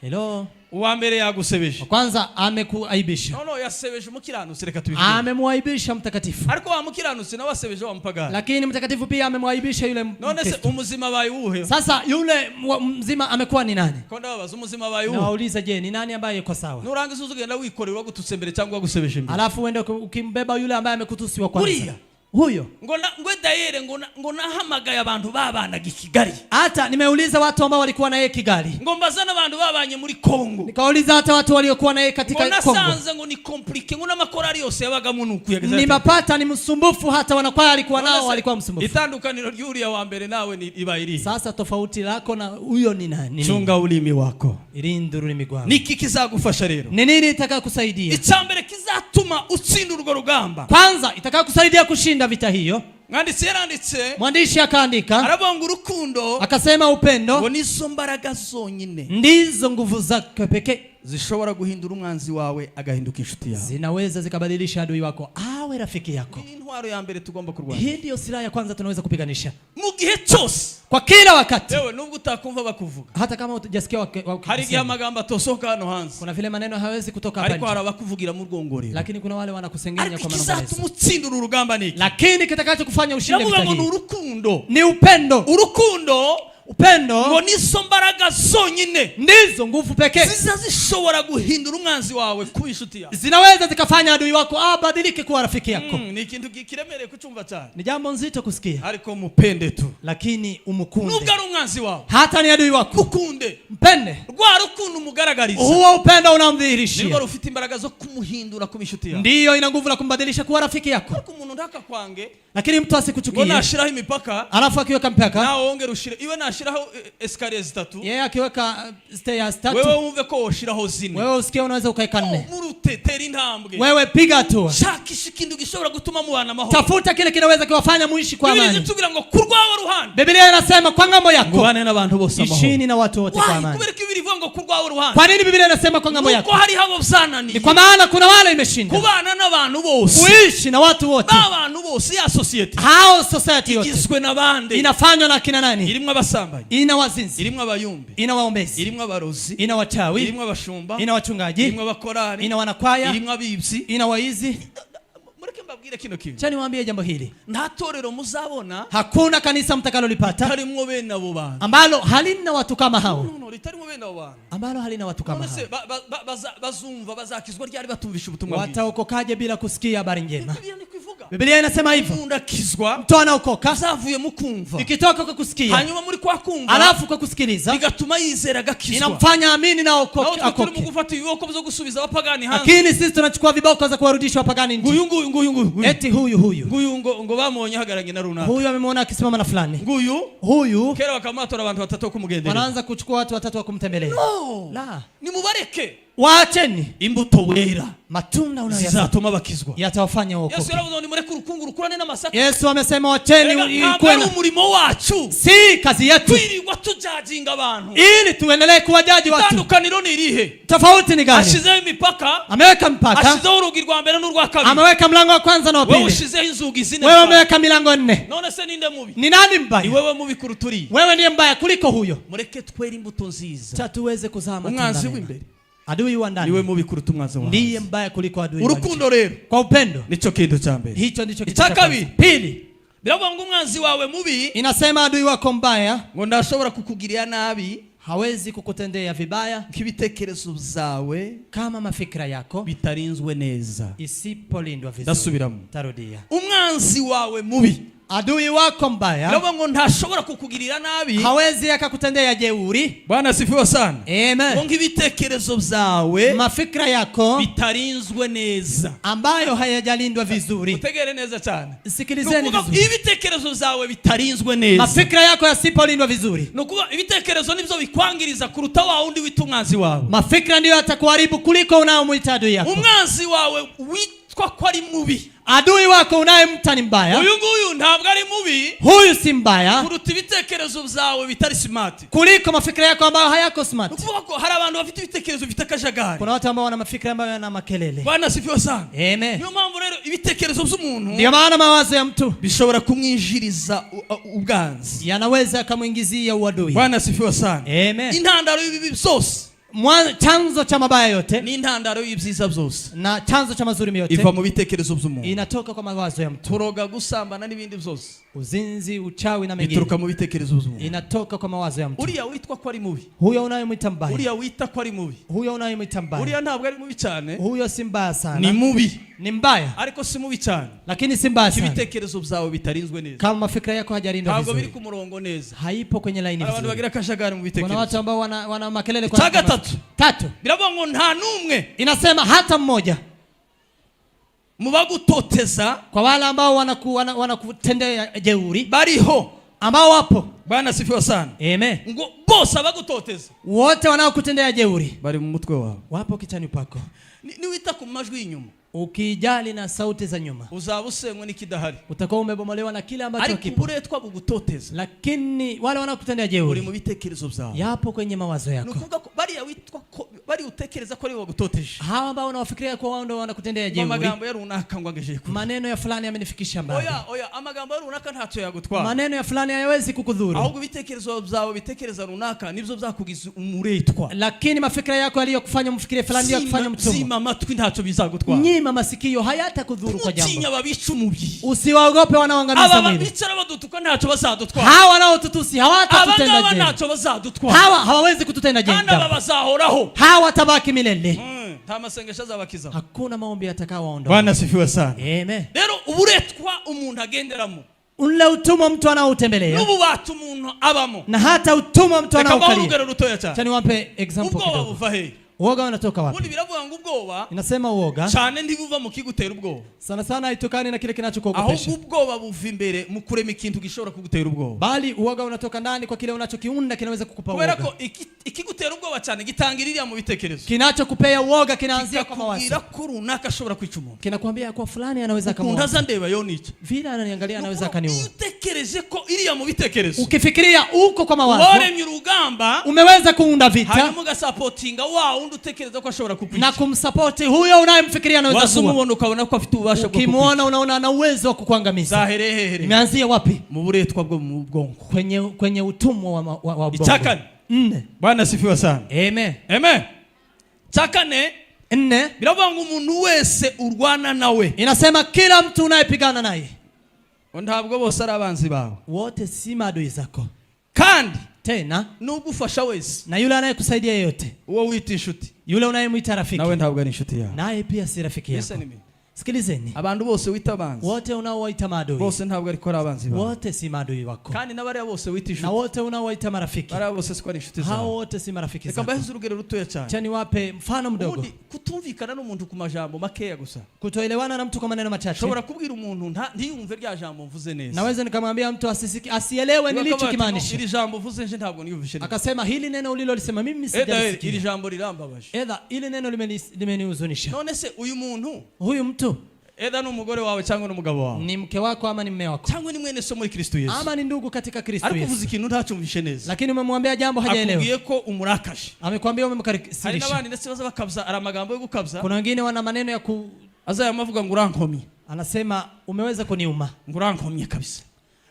Hello. Uwa mbere yagusebeje. Kwanza amekuaibisha. No yasebeje umukiranusi reka tubivuge. Amemwaibisha mtakatifu. Ariko wa mukiranusi na wasebeje wa mpagani. Lakini mtakatifu pia amemwaibisha yule Mkristo. None se umuzima bayi uhe. Sasa yule mzima amekuwa ni nani? Konda babaza umuzima bayi uhe. Nawauliza je, ni nani ambaye yuko sawa? Nurangiza uzugenda wikorera wagututse mbere cyangwa wagusebeje mbere. Alafu uende ukimbeba yule ambaye amekutusi wa kwanza. Huyo ngwe dayere ngo nahamagaye abantu babanaga Kigali. Hata nimeuliza watu ambao walikuwa na yeye Kigali. Ngo mbazana abantu babanye muri Kongo. Nikauliza hata watu waliokuwa na yeye katika Kongo. Nasanze ngo ni complique ngo n'amakorari yose yabaga munuku yageza. Ni mapata ni msumbufu hata wanakwaya alikuwa nao walikuwa msumbufu. Itandukaniro ry'uri ya wa mbere nawe ni ibairi. Sasa tofauti lako na huyo ni nani? Chunga ulimi wako. Irinde ururimi rwawe. Niki kizagufasha rero? Ni nini itakayokusaidia? Icyambere kizatuma utsinda urwo rugamba. Kwanza itakayokusaidia kushinda vita hiyo. Mwandishi akaandika arabonga urukundo akasema upendo ngo nizo mbaraga zonyine ndizo nguvu zake pekee zishobora guhindura umwanzi wawe agahinduka inshuti yawe. Zinaweza zikabadilisha adui wako awe rafiki yako. Ni intwaro ya mbere tugomba kurwana. Hii ndio silaha ya kwanza tunaweza kupiganisha mu gihe cyose, kwa kila wakati. Wewe nubwo utakumva bakuvuga, hata kama hujasikia hari igihe amagambo atosoka hano hanze, kuna vile maneno hawezi kutoka hapa, ariko harabakuvugira mu rwongorero, lakini kuna wale wanakusengenya kwa maneno yao. Kizatumutsinda urugamba niki, lakini kitakachokufanya ushinde vita hii ni urukundo. Ni upendo. Upendo ngo nizo mbaraga zonyine ndizo nguvu pekee zishobora guhindura umwanzi wawe kuba inshuti yawe. Zinaweza zikafanya adui wako abadilike kuwa rafiki yako. Ni ikintu kiremereye kucumva cyane, ni jambo nzito kusikia, ariko mupende tu, lakini umukunde. Nubwo ari umwanzi wawe, hata ni adui wako, ukunde, mpende. Rwa rukundo umugaragariza, huo upendo unamdhihirishia, nibwo rufite imbaraga zo kumuhindura kuba inshuti yawe. Ndiyo ina nguvu la kumbadilisha kuwa rafiki yako. Ariko umuntu ndaka kwange, lakini mtu asikuchukie, nashiraho imipaka, alafu akiweka mpaka na wongera ushire, iwe nashiraho escalier zitatu, yeye akiweka stairs tatu, wewe umve ko woshiraho zine, wewe usikie unaweza ukaeka 4. Murute tera intambwe, wewe piga hatua, shakisha ikintu gishobora gutuma mubana mahoro, tafuta kile kinaweza kuwafanya muishi kwa amani. Biblia inatugira ngo kurwaho ruhande, Biblia inasema kwa ngambo yako mubane n'abantu bose amahoro, ishini na watu wote kwa amani. Kubera ko Biblia ngo kurwaho ruhande, kwa nini Biblia inasema kwa ngambo yako? Kuko hari habo byanani, ni kwa maana kuna wale imeshinda kubana n'abantu bose, uishi na watu wote, abantu bose ya society, hao society yote igizwe n'abandi, inafanywa na kina nani? Irimwe abasambanyi, ina wazinzi, irimwe abayumbi, ina waombezi, irimwe abarozi, ina wachawi, irimwe abashumba, ina wachungaji, irimwe abakorani, ina wanakwaya, irimwe abibsi, ina waizi. Mureke mbabwire kino kintu, cyane mwambie jambo hili, nta torero muzabona, hakuna kanisa mtakalolipata harimwo bene abo bantu, ambalo halina watu kama hao, ritarimo bene abo bantu, ambalo halina watu kama hao. Bazumva bazakizwa ryari batumvisha ubutumwa bwiza, wataokokaje bila kusikia habari njema? Biblia inasema hivyo, mundakizwa, mtu anaokoka zavuye mukumva, ikitoka kwa kusikia, hanyuma muri kwa kumva, alafu kwa kusikiliza, bigatuma yizera gakizwa, inamfanya amini na akoke. Akoke mugufata iboko byo gusubiza abapagani hanze, lakini sisi tunachukua viboko za kuwarudisha wapagani nje. Nguyu eti huyu ngo bamonye hagaranye na runaka, huyu amemwona akisimama na fulani, huyu kera bakamatora abantu batatu kumugendera, wanaanza kuchukua watu watatu wa kumtembelea. La, ni mubareke, waacheni imbuto wera matunda unayozaa zizatuma bakizwa. yatawafanya wokovu. Yesu yaravuze ngo nimureke urukungu rukurane n'amasaka. Yesu amesema waacheni ikwena umurimo wacu, si kazi yetu kwirirwa tujajinga abantu ili tuendelee kuwajaji watu. Tandukaniro ni irihe? Tofauti ni gani? Ashizeho imipaka, ameweka mpaka, ashizeho urugi rwa mbere n'urwa kabiri, ameweka mlango wa kwanza na wa pili, wewe ushizeho inzugi zine, wewe umeweka milango 4. None se ninde mubi? Ni nani mbaya? Ni wewe mubi kuruturi. Wewe ndiye mbaya kuliko huyo. Mureke twere imbuto nziza, tatuweze kuzaa matunda. Umwanzi w'imbere, adui wa ndani, niwe mubi kuruta umwanzi wawe, ndiye mbaya kuliko adui wa nje. Urukundo rero, kwa upendo, nicho kintu cha mbere. Hicho ndicho kitu cha kabiri. Pili, biravuga ngo umwanzi wawe mubi, inasema adui wako mbaya ngo ndashobora kukugirira nabi, hawezi kukutendea vibaya, kibitekerezo byawe kama mafikira yako bitarinzwe neza, isipolindwa vizuri. Dasubiramo. Tarudia. Umwanzi wawe mubi, adui wako mbaya, biravuga ngo ntashobora kukugirira nabi, hawezi akakutendea jeuri. Bwana asifiwe sana. Amen. Ngo ibitekerezo byawe, mafikira yako bitarinzwe neza, ambayo hayajalindwa vizuri. utegere neza cyane, sikilizeni vizuri. Ibitekerezo byawe bitarinzwe neza, mafikira yako yasipolindwa vizuri, nukuba ibitekerezo nivyo bikwangiriza kuruta wa undi wita umwanzi wawe. mafikira ndiyo atakuharibu kuliko unaomuita adui yako. Umwanzi wawe witwa ko ari mubi, adui wako unayemta ni mbaya, uyu nguyu ntabwo ari mubi, huyu si mbaya kuruta ibitekerezo byawe bitari smart, kuliko mafikira yako ambayo hayako smart. nukuvuga ko hari abantu bafite ibitekerezo bitakajagari, kuna watu ambao wana mafikira ambayo yana makelele. Bwana asifiwe sana. Amen. Niyo mpamvu rero ibitekerezo by'umuntu, ndio maana mawazo ya mtu bishobora kumwinjiriza ubwanzi, yanaweza kumuingizia uadui. Bwana asifiwe sana. Amen. Intandaro y'ibibi byose, chanzo cha mabaya yote ni intandaro y'ibyiza byose, na chanzo cha mazuri yote iva mu bitekerezo by'umuntu, inatoka kwa mawazo ya mtu. kuroga, gusambana n'ibindi byose, uzinzi, uchawi na mengine, bituruka mu bitekerezo by'umuntu, inatoka kwa mawazo ya mtu. uriya witwa ko ari mubi, huyo unayemwita mbaya, uriya wita ko ari mubi, huyo unayemwita mbaya, uriya ntabwo ari mubi cyane, huyo si mbaya sana, ni mubi, ni mbaya ariko si mubi cyane, lakini si mbaya sana. ibitekerezo byawe bitarinzwe neza, kama mafikira yako hajalindwa ntabwo vizuri, biri ku murongo neza, haipo kwenye line vizuri. abantu bagira kashagari mu bitekerezo. Kuna watu ambao wana makelele kwa tatu, biravuga ngo nta numwe, inasema hata mmoja mubagutoteza, kwa wale ambao wanakutendea jeuri bariho, ambao wapo. Bwana asifiwe sana. Amen. Ngo bose abagutoteza, wote wanaokutendea jeuri bari mu mutwe wawe, wapo kichani pako. ni wita ku majwi y'inyuma, ukijali na sauti za nyuma, uzaba usenywe n'ikidahari, utakuwa umebomolewa na kile ambacho kipo. uburetwa bugutoteza, lakini wale wanakutendea jeuri uri mu bitekerezo byawe, yapo kwenye mawazo yako. nukuvuga ko bari witwa ko bari utekereza ko ari wagutoteje, hawa ambao unawafikiria kwa wao ndio wanakutendea jeuri. Amagambo ya runaka ngwangeje ku, maneno ya fulani yamenifikisha mbali. Oya, amagambo ya runaka ntacyo yagutwara, maneno ya fulani hayawezi kukudhuru, ahubwo ibitekerezo byawe bitekereza runaka nibyo byakugiza umuretwa, lakini mafikira yako aliyokufanya mfikirie fulani ndio kufanya mtumwa. Zima matwi ntacyo bizagutwara, nyima masikio hayatakudhuru kwa jambo. Utinya babica umubiri, usiwaogope wanaoangamiza mwili. aba bicara badutuka ntacyo bazadutwara, hawa wanaotutusi hawatatutenda jema, aba ntacyo bazadutwara, hawa hawawezi kututenda jema, aba bazahoraho, hawa tabaki milele. nta masengesho azabakiza, hakuna maombi atakaoondoa. Bwana asifiwe sana. Amen. Rero uburetwa umuntu agenderamo, ule utumwa mtu anaotembelea, n'ubu batu umuntu abamo, na hata utumwa mtu anaokalia. Urugero rutoya cyane, cyane wampe example kidogo. Ubwoba buva he? Uoga unatoka wapi? Ubundi biravuga ngo ubwoba, inasema uoga cyane ndibuva mu kigutera ubwoba, sana sana haitokani na kile kinachokuogopesha, ahubwo ubwoba buva imbere mu kurema ikintu gishobora kugutera ubwoba, bali uoga unatoka ndani kwa kile unachokiunda kinaweza kukupa uoga. Kubera ko ikigutera ubwoba cyane gitangirira mu bitekerezo, kinachokupea uoga kinaanzia kwa mawazo, kira ko runaka ashobora kwica umuntu, kinakwambia kwa fulani anaweza kama ndaza ndeba yo nice vile ananiangalia anaweza kaniua. Utekereje ko iriya mu bitekerezo, ukifikiria uko kwa mawazo, waremye urugamba, umeweza kuunda vita, hanyuma ugasupportinga wa undi utekereza ko ashobora kukwica, na kumsupport huyo unayemfikiria anaweza kuwa, wasumubona ukabona ko afite ubasha bwo kukwica, ukimwona unaona ana uwezo wa kukuangamiza. zaherehere imeanzia wapi? mu buretwa bwo mu bwonko, kwenye utumwa wa bongo. Ichakane. Bwana asifiwe sana. Amen. Amen. Chakane. Biravuga ngo umuntu wese urwana nawe, inasema kila mtu unayepigana naye, ntabwo bose ari abanzi bawe, wote si maadui zako, kandi tena n'ugufasha wese, na yule anayekusaidia yeyote, uwo wita inshuti, yule unayemwita rafiki, nawe ntabwo ari inshuti yawe, naye pia si rafiki yako. Sikilizeni. Abantu bose wita abanzi. Wote unaowaita maadui. Bose ntabwo ariko ari abanzi bawe. Wote si maadui wako. Kandi n'abari bose wita inshuti. Na wote unaowaita marafiki. Bari bose si inshuti zawe. Hao wote si marafiki zako. Reka mbahe urugero rutoya cyane. Cyane wape mfano mdogo. Kutumvikana n'umuntu ku majambo makeya gusa. Kutoelewana na mtu kwa maneno machache. Shobora kubwira umuntu ntiyumve rya jambo mvuze neza. Naweza nikamwambia mtu asielewe nilichokimaanisha. Iri jambo mvuze nje ntabwo niyumvishe neza. Akasema hili neno ulilolisema mimi sijalisikia. Iri jambo lirambabaje. Eda ile neno limenihuzunisha. None se huyu mtu eda n'umugore wawe cyangwa n'umugabo wawe ni mke wako ama ni mume wako cyangwa ni mwene so muri Kristo Yesu ama ni ndugu katika Kristo Yesu, ariko uvuze ikintu ntacumvishe neza, lakini umemwambia jambo hajaelewa, akubwiye ko umurakaje, amekwambia umemkarisirisha. hari n'abandi ndetse baza bakabza ara magambo yo gukabza. Kuna wengine wana maneno ya azayamavuga ngo urankomye, anasema umeweza kuniuma, ngo urankomye kabisa,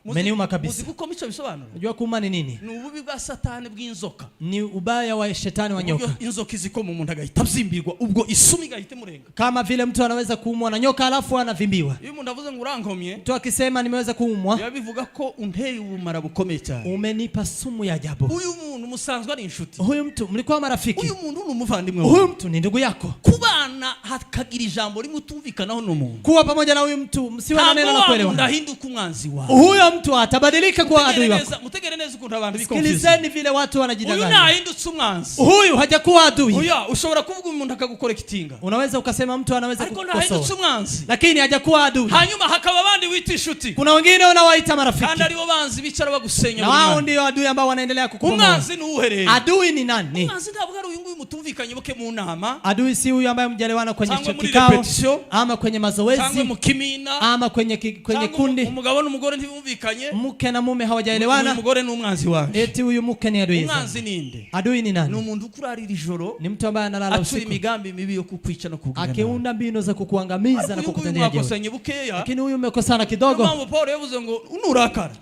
umeniuma kabisa. Muzi guko mico bisobanura, unajua kuuma ni nini? Ni ububi bwa satani bw'inzoka, ni ubaya wa shetani wa nyoka. Inzoka iziko mu muntu agahita bzimbirwa, ubwo isumi gahite murenga. Kama vile mtu anaweza kuumwa na nyoka alafu anavimbiwa. Iyo umuntu avuze ngo urankomye, mtu akisema nimeweza kuumwa, yabivuga ko unteye ubumara bukomeye cyane, umenipa sumu ya ajabu. Huyu muntu musanzwe ari inshuti, huyu mtu mlikuwa marafiki, huyu muntu ni umuvandimwe, huyu mtu ni ndugu yako. Kubana hakagira ijambo rimwe utumvikanaho n'umuntu, kuwa pamoja na huyu mtu msiwe na neno la kuelewana, ndahinduka umwanzi wao. Huyo mtu atabadilika kuwa adui wako. Mutegere neza ukuntu abantu bikonfuse. Sikilizeni vile watu wanajidanganya. Huyu nahindutse umwanzi, huyu hajakuwa adui. Huyu ushobora kuvuga umuntu akagukora kitinga, unaweza ukasema mtu anaweza kukukosoa, ariko nahindutse umwanzi, lakini hajakuwa adui. Hanyuma hakaba abandi wita inshuti, kuna wengine wanawaita marafiki, kandi aribo banzi bicara bagusenya, na wao ndio adui ambao wanaendelea kukubomoa. Umwanzi ni uhereye, adui ni nani? Umwanzi ntabwo ari uyu nguyu mutumvikanye buke mu nama. Adui si huyu ambaye mjaliwana kwenye kikao ama kwenye mazoezi ama kwenye kundi, umugabo n'umugore ntibumvikanye, mke na mume hawajaelewana, umugore ni umwanzi wanje, eti huyu mke ni adui. Umwanzi ninde? Adui ni nani? Ni umuntu kurarira ijoro, ni mtu ambaye analala usiku, aturi migambi mibi yo kukwica no kugana, akiunda mbinu za kukuangamiza na kukutendea jeuri. Lakini huyu umekosana kidogo. Mama Paulo yavuze ngo unurakara,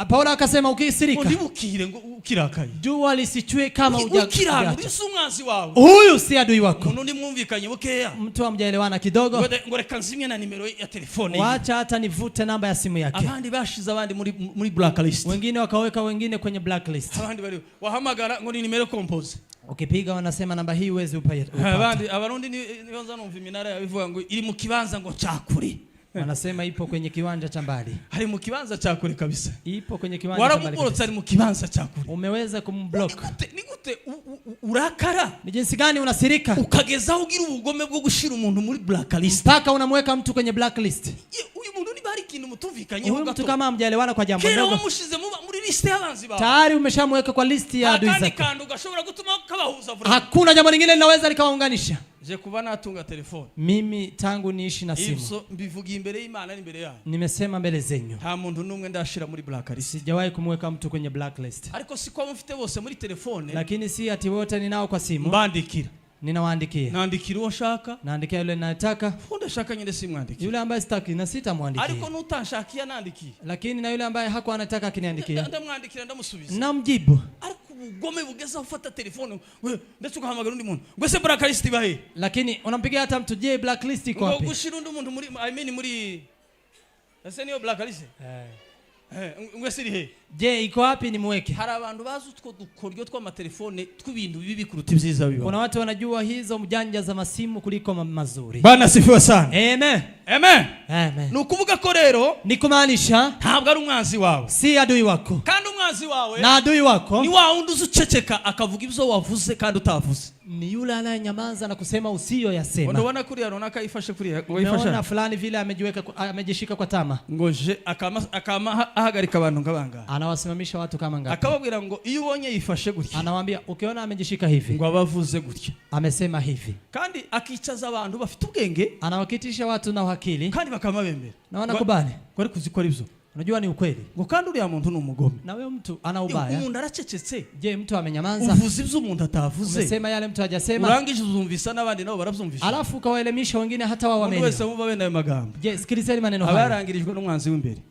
Paulo akasema ukisirika ndibukire ngo ukirakaye, jua lisichwe kama ukiraka, umwanzi wawe, huyu si adui wako. Umuntu ndimwumvikanye bukeya, mtu amjaelewana kidogo, ngo reka nzimye na nimero ya telefone, wacha hata nivute namba ya simu yake. Abandi bashize abandi muri blacklist, wengine wakaweka wengine kwenye blacklist. Abandi bari wahamagara ngo ni nimero compose, ukipiga wanasema namba hii huwezi upata. Abandi abarundi nibanza numva iminara yabivuga ngo iri mu kibanza ngo cyakuri, wanasema ipo kwenye kiwanja cha mbali. Hari mu kibanza cha kure kabisa, ipo kwenye kiwanja cha mbali. Waramuborotse ari mu kibanza cha kure, umeweza kumblock. Ni gute urakara? Ni jinsi gani unasirika ukageza ugira ubugome bwo gushira umuntu muri blacklist, mpaka unamweka mtu kwenye blacklist? Uyu muntu ni bari kintu mutumvikanye, huyu mtu kama mjaelewana kwa jambo ndogo, kero mushize muri list y'abanzi bawe, tayari umeshamweka kwa list ya adui zako. Kandi ugashobora gutuma kabahuza vuba, hakuna jambo lingine linaweza likawaunganisha. Je kuba natunga telefone, mimi tangu niishi na simu, ibyo mbivuga imbere y'Imana n'imbere yayo, nimesema mbele zenyu, nta muntu numwe ndashira muri blacklist, sijawahi kumweka mtu kwenye blacklist. Ariko si kwa mfite bose muri telefone, lakini si ati wote ninao kwa simu, mbandikira, ninawaandikia, naandikira uwo shaka, naandikia yule ninayetaka, ndashaka nyine simwandiki, yule ambaye sitaki na sitamwandikia, ariko nutashakia naandikia, lakini na yule ambaye hakuwa anataka akiniandikia, ndamwandikira ndamusubiza, namjibu. Gome bugeza ufata telefone we ndetse ugahamagara undi muntu ngo se blacklist bahe, lakini unampigia hata mtu, je blacklist iko wapi? Gushira undi muntu muri muri ese niyo blacklist ngo siri he, je iko wapi nimweke? Hari abantu bazi utwo dukoryo tw'amatelefone tw'ibintu bibi kuruta ibyiza biba. Kuna watu wanajua hizo mjanja za masimu kuliko mazuri. Bana sifiwe sana. Amen. Amen. Amen. Nukuvuga ko rero ni kumaanisha ntabwo ari umwanzi wawe, si adui wako. Kandi umwanzi wawe na adui wako ni wa wundi uzuceceka akavuga ibyo wavuze kandi utavuze, ni yule anayenyamaza na kusema usiyo yasema. Unaona kuriya runaka ifashe kuriya, unaona fulani vile amejishika kwa tama, ngoje akama ahagarika abantu ngabanga, anawasimamisha watu kama ngapi, akababwira ngo iyo ubonye yifashe gutya, anawaambia ukiona amejishika hivi ngo abavuze gutya, amesema hivi, kandi akicaza abantu bafite ubwenge, anawakitisha watu na akili, kandi bakamabembera na wanakubali kwari kuzikora ibyo. Unajua ni ukweli ngo kandi uriya muntu ni umugome, na wewe mtu ana ubaya. Umuntu aracecetse, je mtu amenyamaza, uvuze ibyo umuntu atavuze, umesema yale mtu hajasema, urangije uzumvisa n'abandi nabo barabyumvisha, alafu kawaelimisha wengine hata wao wameelewa. Wese muba bene ayo magambo, je sikilizeni maneno haya, abarangirijwe n'umwanzi w'imbere.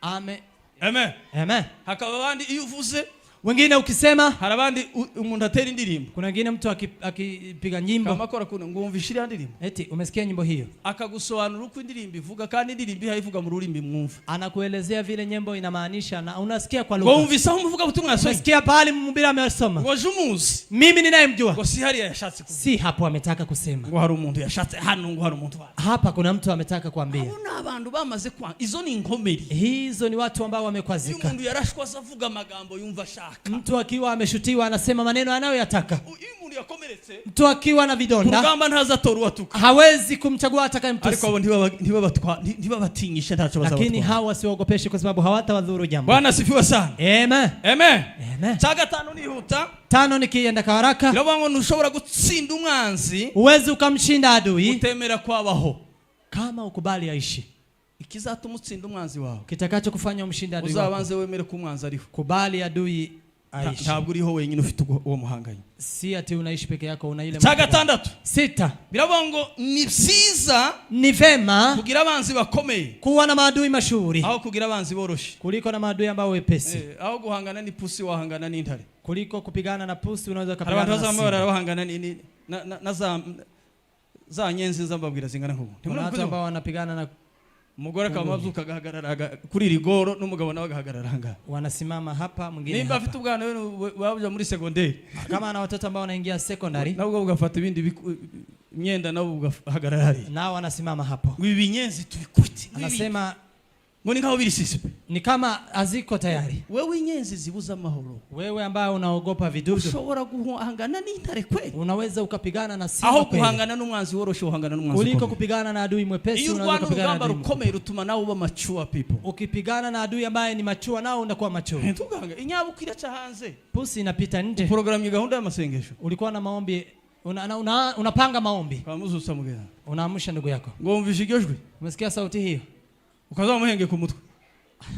Amen. Amen. Amen. Hakaba abandi iyo uvuze Wengine ukisema harabandi umuntu atera indirimbo. Kuna wengine mtu akipiga nyimbo. Kama kora kuna ngumvishira indirimbo. Eti umesikia nyimbo hiyo. Akagusobanura uko indirimbo ivuga kandi indirimbo haivuga mu rurimi mwumva. Anakuelezea vile nyimbo inamaanisha na unasikia kwa lugha. Ngumvisa umuvuga butumwa asoma. Umesikia pale mhubiri amesoma. Ngojumuzi. Mimi ninayemjua. Ngo si hari yashatse kuvuga. Si hapo ametaka kusema. Ngo hari umuntu yashatse hano ngo hari umuntu wa. Hapa kuna mtu ametaka kuambia. Abona abantu bamaze kwa izo ni inkomeri. Hizo ni watu ambao wamekwazika. Umuntu yarashwa avuga amagambo yumva shaka. Mtu akiwa ameshutiwa anasema maneno anayoyataka. Umuntu yakomeretse. Mtu akiwa na vidonda. Kugamba ntaza toru atuka. Hawezi kumchagua atakayemtusi. Ariko abo ndiba batinyisha ntacho bazabatwa. Lakini hawa siwaogopeshe kwa sababu hawatawadhuru jambo. Bwana sifiwe sana. Amen. Amen. Amen. Chaga tano ni huta. Tano nikienda kwa haraka.Irabango ntushobora gutsinda umwanzi. Uwezi ukamshinda adui. Utemera kwabaho. Kama ukubali aishi. Ikizatuma utsinda umwanzi wawe. Kitakacho kufanya umshinda adui wako. Uzabanze wemere ku mwanzi ariho. Kubali adui aishi. Ntabwo uriho wenyine ufite uwo muhanganye. Si ati unaishi peke yako una ile. Chaga tandatu. 6. Birabango ni byiza. Ni vema kugira abanzi bakomeye. Kuwa na maadui mashuhuri. Aho kugira abanzi boroshe. Kuliko na maadui ambao wepesi. Aho guhangana ni pusi wahangana n'intare. Kuliko kupigana na pusi unaweza kupigana na simba. Abantu bahangana ni na za nyenzi zambabwira zingana nk'ubu. Watu ambao wanapigana na umugore akamazuka agahagarara kuri rigoro n'umugabo nawe agahagarara hanga. Wanasimama hapa mwingine hapa. Nimba afite ubwana wewe wabuja muri secondary. Kama ana watoto ambao wanaingia secondary. Nabwo ugafata ibindi imyenda nabo ugahagarara hari. Nao wanasimama hapo. Ibi nyenzi tubikuti. Anasema ngoni ngaho biri sisipe. Ni kama aziko tayari. Wewe inyenzi zibuza amahoro. Wewe ambaye unaogopa vidudu. Ushobora guhangana n'intare kweli. Unaweza ukapigana na simba kweli. Aho guhangana n'umwanzi woroshe uhangana n'umwanzi. Kuliko kupigana na adui mwepesi unaweza kupigana na adui. Rukomeye rutuma nawe uba mature people. Ukipigana na adui ambaye ni mature nao unakuwa mature. Ntuganga inyabukira cha hanze. Pusi inapita nje. Program ya gahunda ya masengesho. Ulikuwa na maombi unapanga maombi. Kamuzu usamugeza. Unaamsha ndugu yako. Ngomvisha iryojwe. Umesikia sauti hiyo? Ukaza muhenge ku mutwe.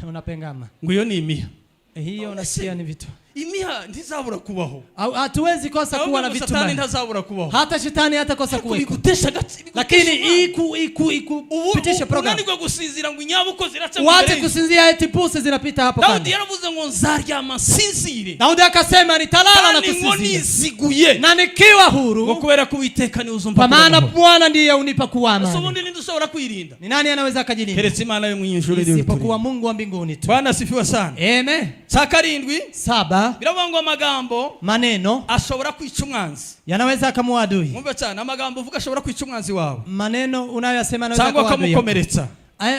Unapengama. Nguyo ni imiha. Hiyo unasikia ni vitu. Imiha ntizabura kubaho. Hatuwezi kosa kuwa na vitu. Shetani ntazabura kubaho. Hata shetani hatakosa kuweko. Lakini pitisha program. Nani kwa gusinzira ngo inyabuko ziraca. Wate kusinzia eti puse zinapita hapo kando. Daudi yaravuze ngo nzarya amasinzire. Daudi akasema nitalala na kusinzia. Nani niziguye. Na nikiwa huru. Ngo kubera kuwiteka ni uzumpa. Kwa maana Bwana ndiye unipa kuwa amani. So bundi ndushobora kwirinda. Ni nani anaweza kujilinda? Keretse Imana yo mwinyishuri ndio. Isipokuwa Mungu wa mbinguni tu. Bwana sifiwe sana. Amen. Sakarindwi 7. Biravuga ngo amagambo maneno ashobora kwica umwanzi. Yanaweza akamua adui. Mwumva cyane amagambo uvuga ashobora kwica umwanzi wawe. Maneno unayosema yanaweza kuwa adui. Kamukomeretsa.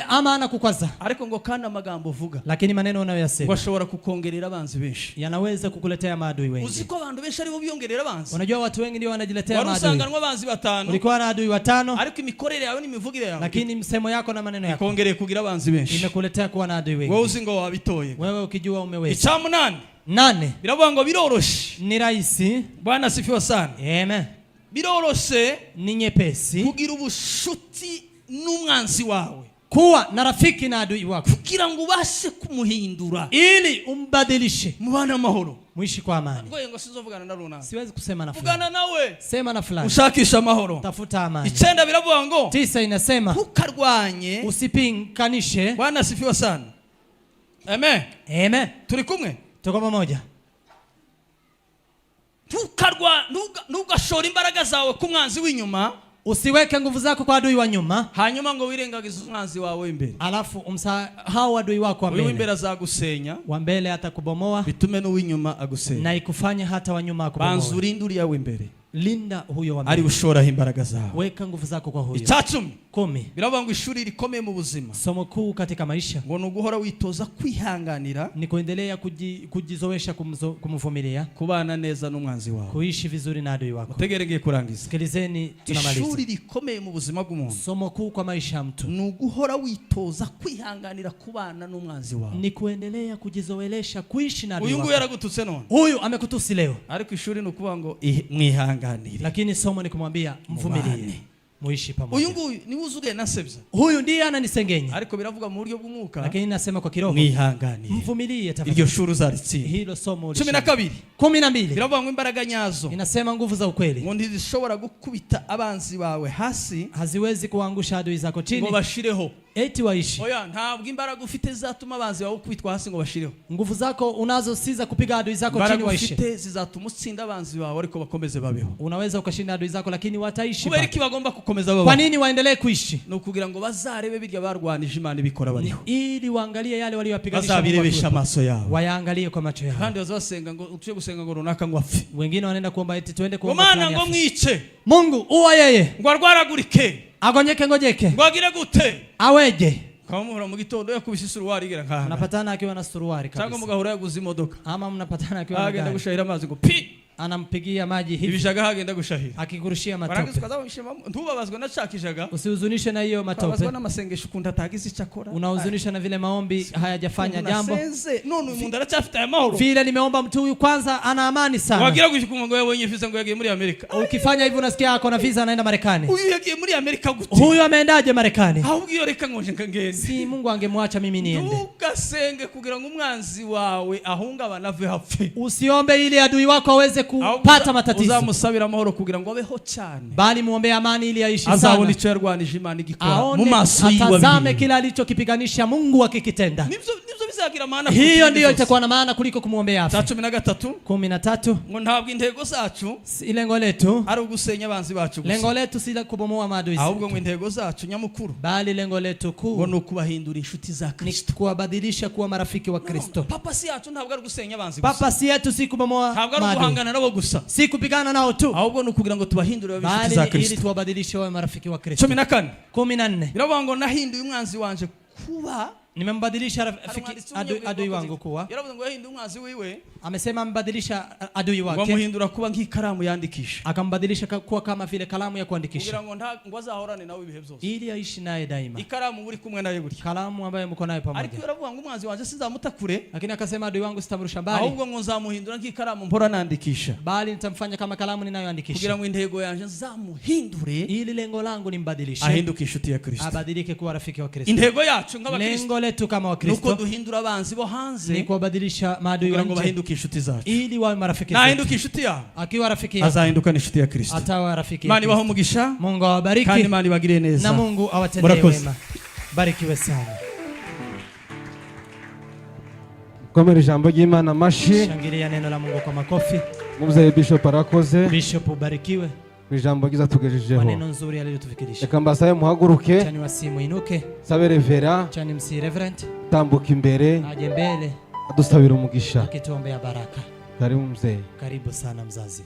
Ama anakukwaza. Ariko ngo kandi amagambo uvuga. Lakini maneno unayoyasema washobora kukongerera abanzi benshi. Yanaweza kukuletea maadui wengi. Uziko abantu benshi ari bo biyongerera abanzi. Unajua watu wengi ndio wanajiletea maadui. Warusanganwa abanzi 5. Ulikuwa na adui 5. Ariko imikorere yawe n'imivugire yawe. Lakini msemo yako na maneno yako. Kongereye kugira abanzi benshi. Imekuletea kuwa na adui wengi. Wewe uzingo wabitoye. Wewe ukijua umeweza. Icamunani. 8. Biravuga ngo biroroshe. Ni rahisi. Bwana sifiwe sana. Amen. Biroroshe. Ni nyepesi. Kugira ubushuti n'umwanzi wawe. Kuwa na rafiki na adui wako. Kugira ngo ubashe kumuhindura. Ili umbadilishe. Mubana amahoro. Muishi kwa amani. Ngoye ngo sizovugana na runaka. Siwezi kusema na fulani. Vugana nawe. Sema na fulani. Ushakisha amahoro. Tafuta amani. 9 biravuga ngo 9 inasema ukarwanye. Usipinkanishe. Bwana sifiwe sana. Amen. Amen. Turi kumwe? Tuko pamoja. Ntugashora imbaraga zawe ku mwanzi w'inyuma. Usiweke nguvu zako kwa adui wa nyuma. Hanyuma ngo wirengagize umwanzi wawe imbere. Alafu umsahau adui wako wa mbele. Uyu imbere azagusenya. Wa mbele atakubomoa. Bitume n'uw'inyuma agusenya. Na ikufanya hata wa nyuma akubomoa. Banzurinduri yawe imbere. Linda huyo wa mbele. Ari bushora imbaraga zawe. Weka nguvu zako kwa huyo. 10. Biravuga ngo ishuri rikomeye mu buzima. Somo kuu katika maisha. Ngo nuguhora witoza kwihanganira. Ni kuendelea kujizoesha kumvumilia. Kubana neza n'umwanzi wawe. Kuishi vizuri na adui wako. Tegereye kurangiza. Sikilizeni tunamaliza. Ishuri rikomeye mu buzima bw'umuntu. Somo kuu kwa maisha ya mtu. Nuguhora witoza kwihanganira kubana n'umwanzi wawe. Ni kuendelea kujizoelesha kuishi na adui wako. Uyu nguyu yaragututse none. Huyu amekutusi leo. Ariko ishuri nukuvuga ngo mwihanganire. Lakini somo ni kumwambia mvumilie. Muishi pamoja. Uyu nguyu ni uzuge nasebya. Huyu ndiye ananisengenya. Ariko biravuga mu buryo bw'umwuka. Lakini nasema kwa kiroho. Mwihanganire. Mvumilie tafadhali. Iryo shuri uzaritsinda. Hilo somo 12. 12. Biravuga ngo imbaraga nyazo. Inasema nguvu za ukweli. Ngo ntizishobora gukubita abanzi bawe hasi. Haziwezi kuangusha adui zako chini. Ngo bashireho. eti waishi. Oya ntabwo imbaraga ufite zatuma abanzi bawe kwitwa hasi ngo bashireho. Nguvu zako unazo siza kupiga adui zako chini waishi. Ufite zizatuma utsinda abanzi bawe ariko bakomeze babeho. Unaweza ukashinda adui zako lakini wataishi. Kubera iki bagomba gukomeza babeho? Kwa nini waendelee kuishi? No kugira ngo bazarebe birya barwanije Imana bikora bariho. Ili waangalie yale waliowapiganisha. Bazabirebesha amaso yao. Wayaangalie kwa macho yao. Kandi bazasenga ngo utuje gusenga ngo runaka ngo apfe. Wengine wanaenda kuomba eti tuende kuomba. Mana ngo mwice. Mungu uwa yeye. Ngo arwaragurike. Agonyeke ngojeke. Ngo agire gute? Aweje. Kamuhura mu gitondo yakubise suruwari igera nkana. Mnapatana akiwa na suruwari kabisa. Cyangwa mugahura yaguze imodoka. Ama mnapatana akiwa na gari. Agenda gushahira amazi ngo pi. Anampigia maji hivi. Ibishaga hagenda gushahira. Akigurushia matope. Ntubabazwe na cakishaga. Usihuzunishe na hiyo matope. Ubabazwa na masengesho kunda tagize icyakora. Unahuzunisha na vile maombi hayajafanya jambo. None umuntu aracyafite aya mahoro. Vile nimeomba mtu huyu kwanza ana amani sana. Wagira gushikuma ngo yabonye visa ngo yagiye muri Amerika. Ukifanya hivyo unasikia ako na visa anaenda Marekani. Huyu yagiye muri Amerika gute? Huyu ameendaje Marekani? Ahubwo iyo reka ngo ngende. Si Mungu angemwacha mimi niende. Ugasenge kugira ngo umwanzi wawe ahungabana ave hapfe. Usiombe ili adui wako aweze kupata matatizo. Uzamusabira amahoro kugira ngo abeho cyane. Bali muombe amani ili aishi sana. Azabona icyo yarwanije Imana igikora mu maso yiwe. Atazame kila alichokipiganisha Mungu akikitenda. Nibyo bizagira maana. Hiyo ndiyo itakuwa na maana kuliko kumuombea afa. 13 ngo ntabwo intego zacu lengo letu ari ugusenya abanzi bacu gusa. Lengo letu si kubomoa maadui. Ahubwo ngo intego zacu nyamukuru. Bali lengo letu kuu ngo nukubahindura inshuti za Kristo. Ni kuwabadilisha kuwa marafiki wa Kristo. Papa si yacu ntabwo ari gusenya abanzi gusa. Papa si yetu si kubomoa maadui. Ntabwo ari guhangana nabo gusa. Si kupigana nao tu. Ahubwo nukugira ngo tubahindure inshuti za Kristo. Bali ili tuwabadilishe wawe marafiki wa Kristo. 14 biravuga ngo nahinduye umwanzi wanje kuba. Nimembadilisha rafiki adui wangu kuwa. Yaravuze ngo yahinduye umwanzi wiwe. Amesema ambadilisha adui wake. Wamuhindura kuba nk'ikaramu yandikisha. Akambadilisha kuwa kama vile kalamu ya kuandikisha. Kugira ngo azahorane nawe ibihe byose. Ili aishi naye daima. Ikaramu uri kumwe naye buri. Kalamu ambayo mko naye pamoja. Ariko yaravuga ngo umwanzi wanje sizamuta kure. Lakini akasema adui wangu sitamrusha mbali. Ahubwo ngo nzamuhindura nk'ikaramu mpora nandikisha. Bali nitamfanya kama kalamu ninayoandikisha. Kugira ngo intego yanje nzamuhindure. Ili lengo langu nimbadilishe. Ahinduke inshuti ya Kristo. Abadilike kuwa rafiki wa Kristo. Intego yacu nk'abakristo. Lengo letu kama wa Kristo. Nuko duhindura abanzi bo hanze. Ni kuwabadilisha maadui wa nje. Bahinduke inshuti zacu. Ili wawe marafiki zetu. Na ahinduke inshuti yao. Akiwa rafiki yao. Azahinduka inshuti ya Kristo. Atawa rafiki. Mani baho mugisha. Mungu awabariki. Kandi mani bagire neza. Na Mungu awatendee wema. Barikiwe sana. Komera ijambo ry'Imana mashi. Shangilia neno la Mungu kwa makofi. Mumzaye Bishop arakoze. Bishop ubarikiwe. Ijambo giza tugejejeho. Maneno nzuri aliyotufikirisha. Reka mbasabe muhaguruke. Cyane wasimu inuke. Sabe revera. Cyane msi reverend. Tambuka imbere. Aje mbele. Adusabira umugisha. Akituombea baraka. Karibu mzee. Karibu sana mzazi.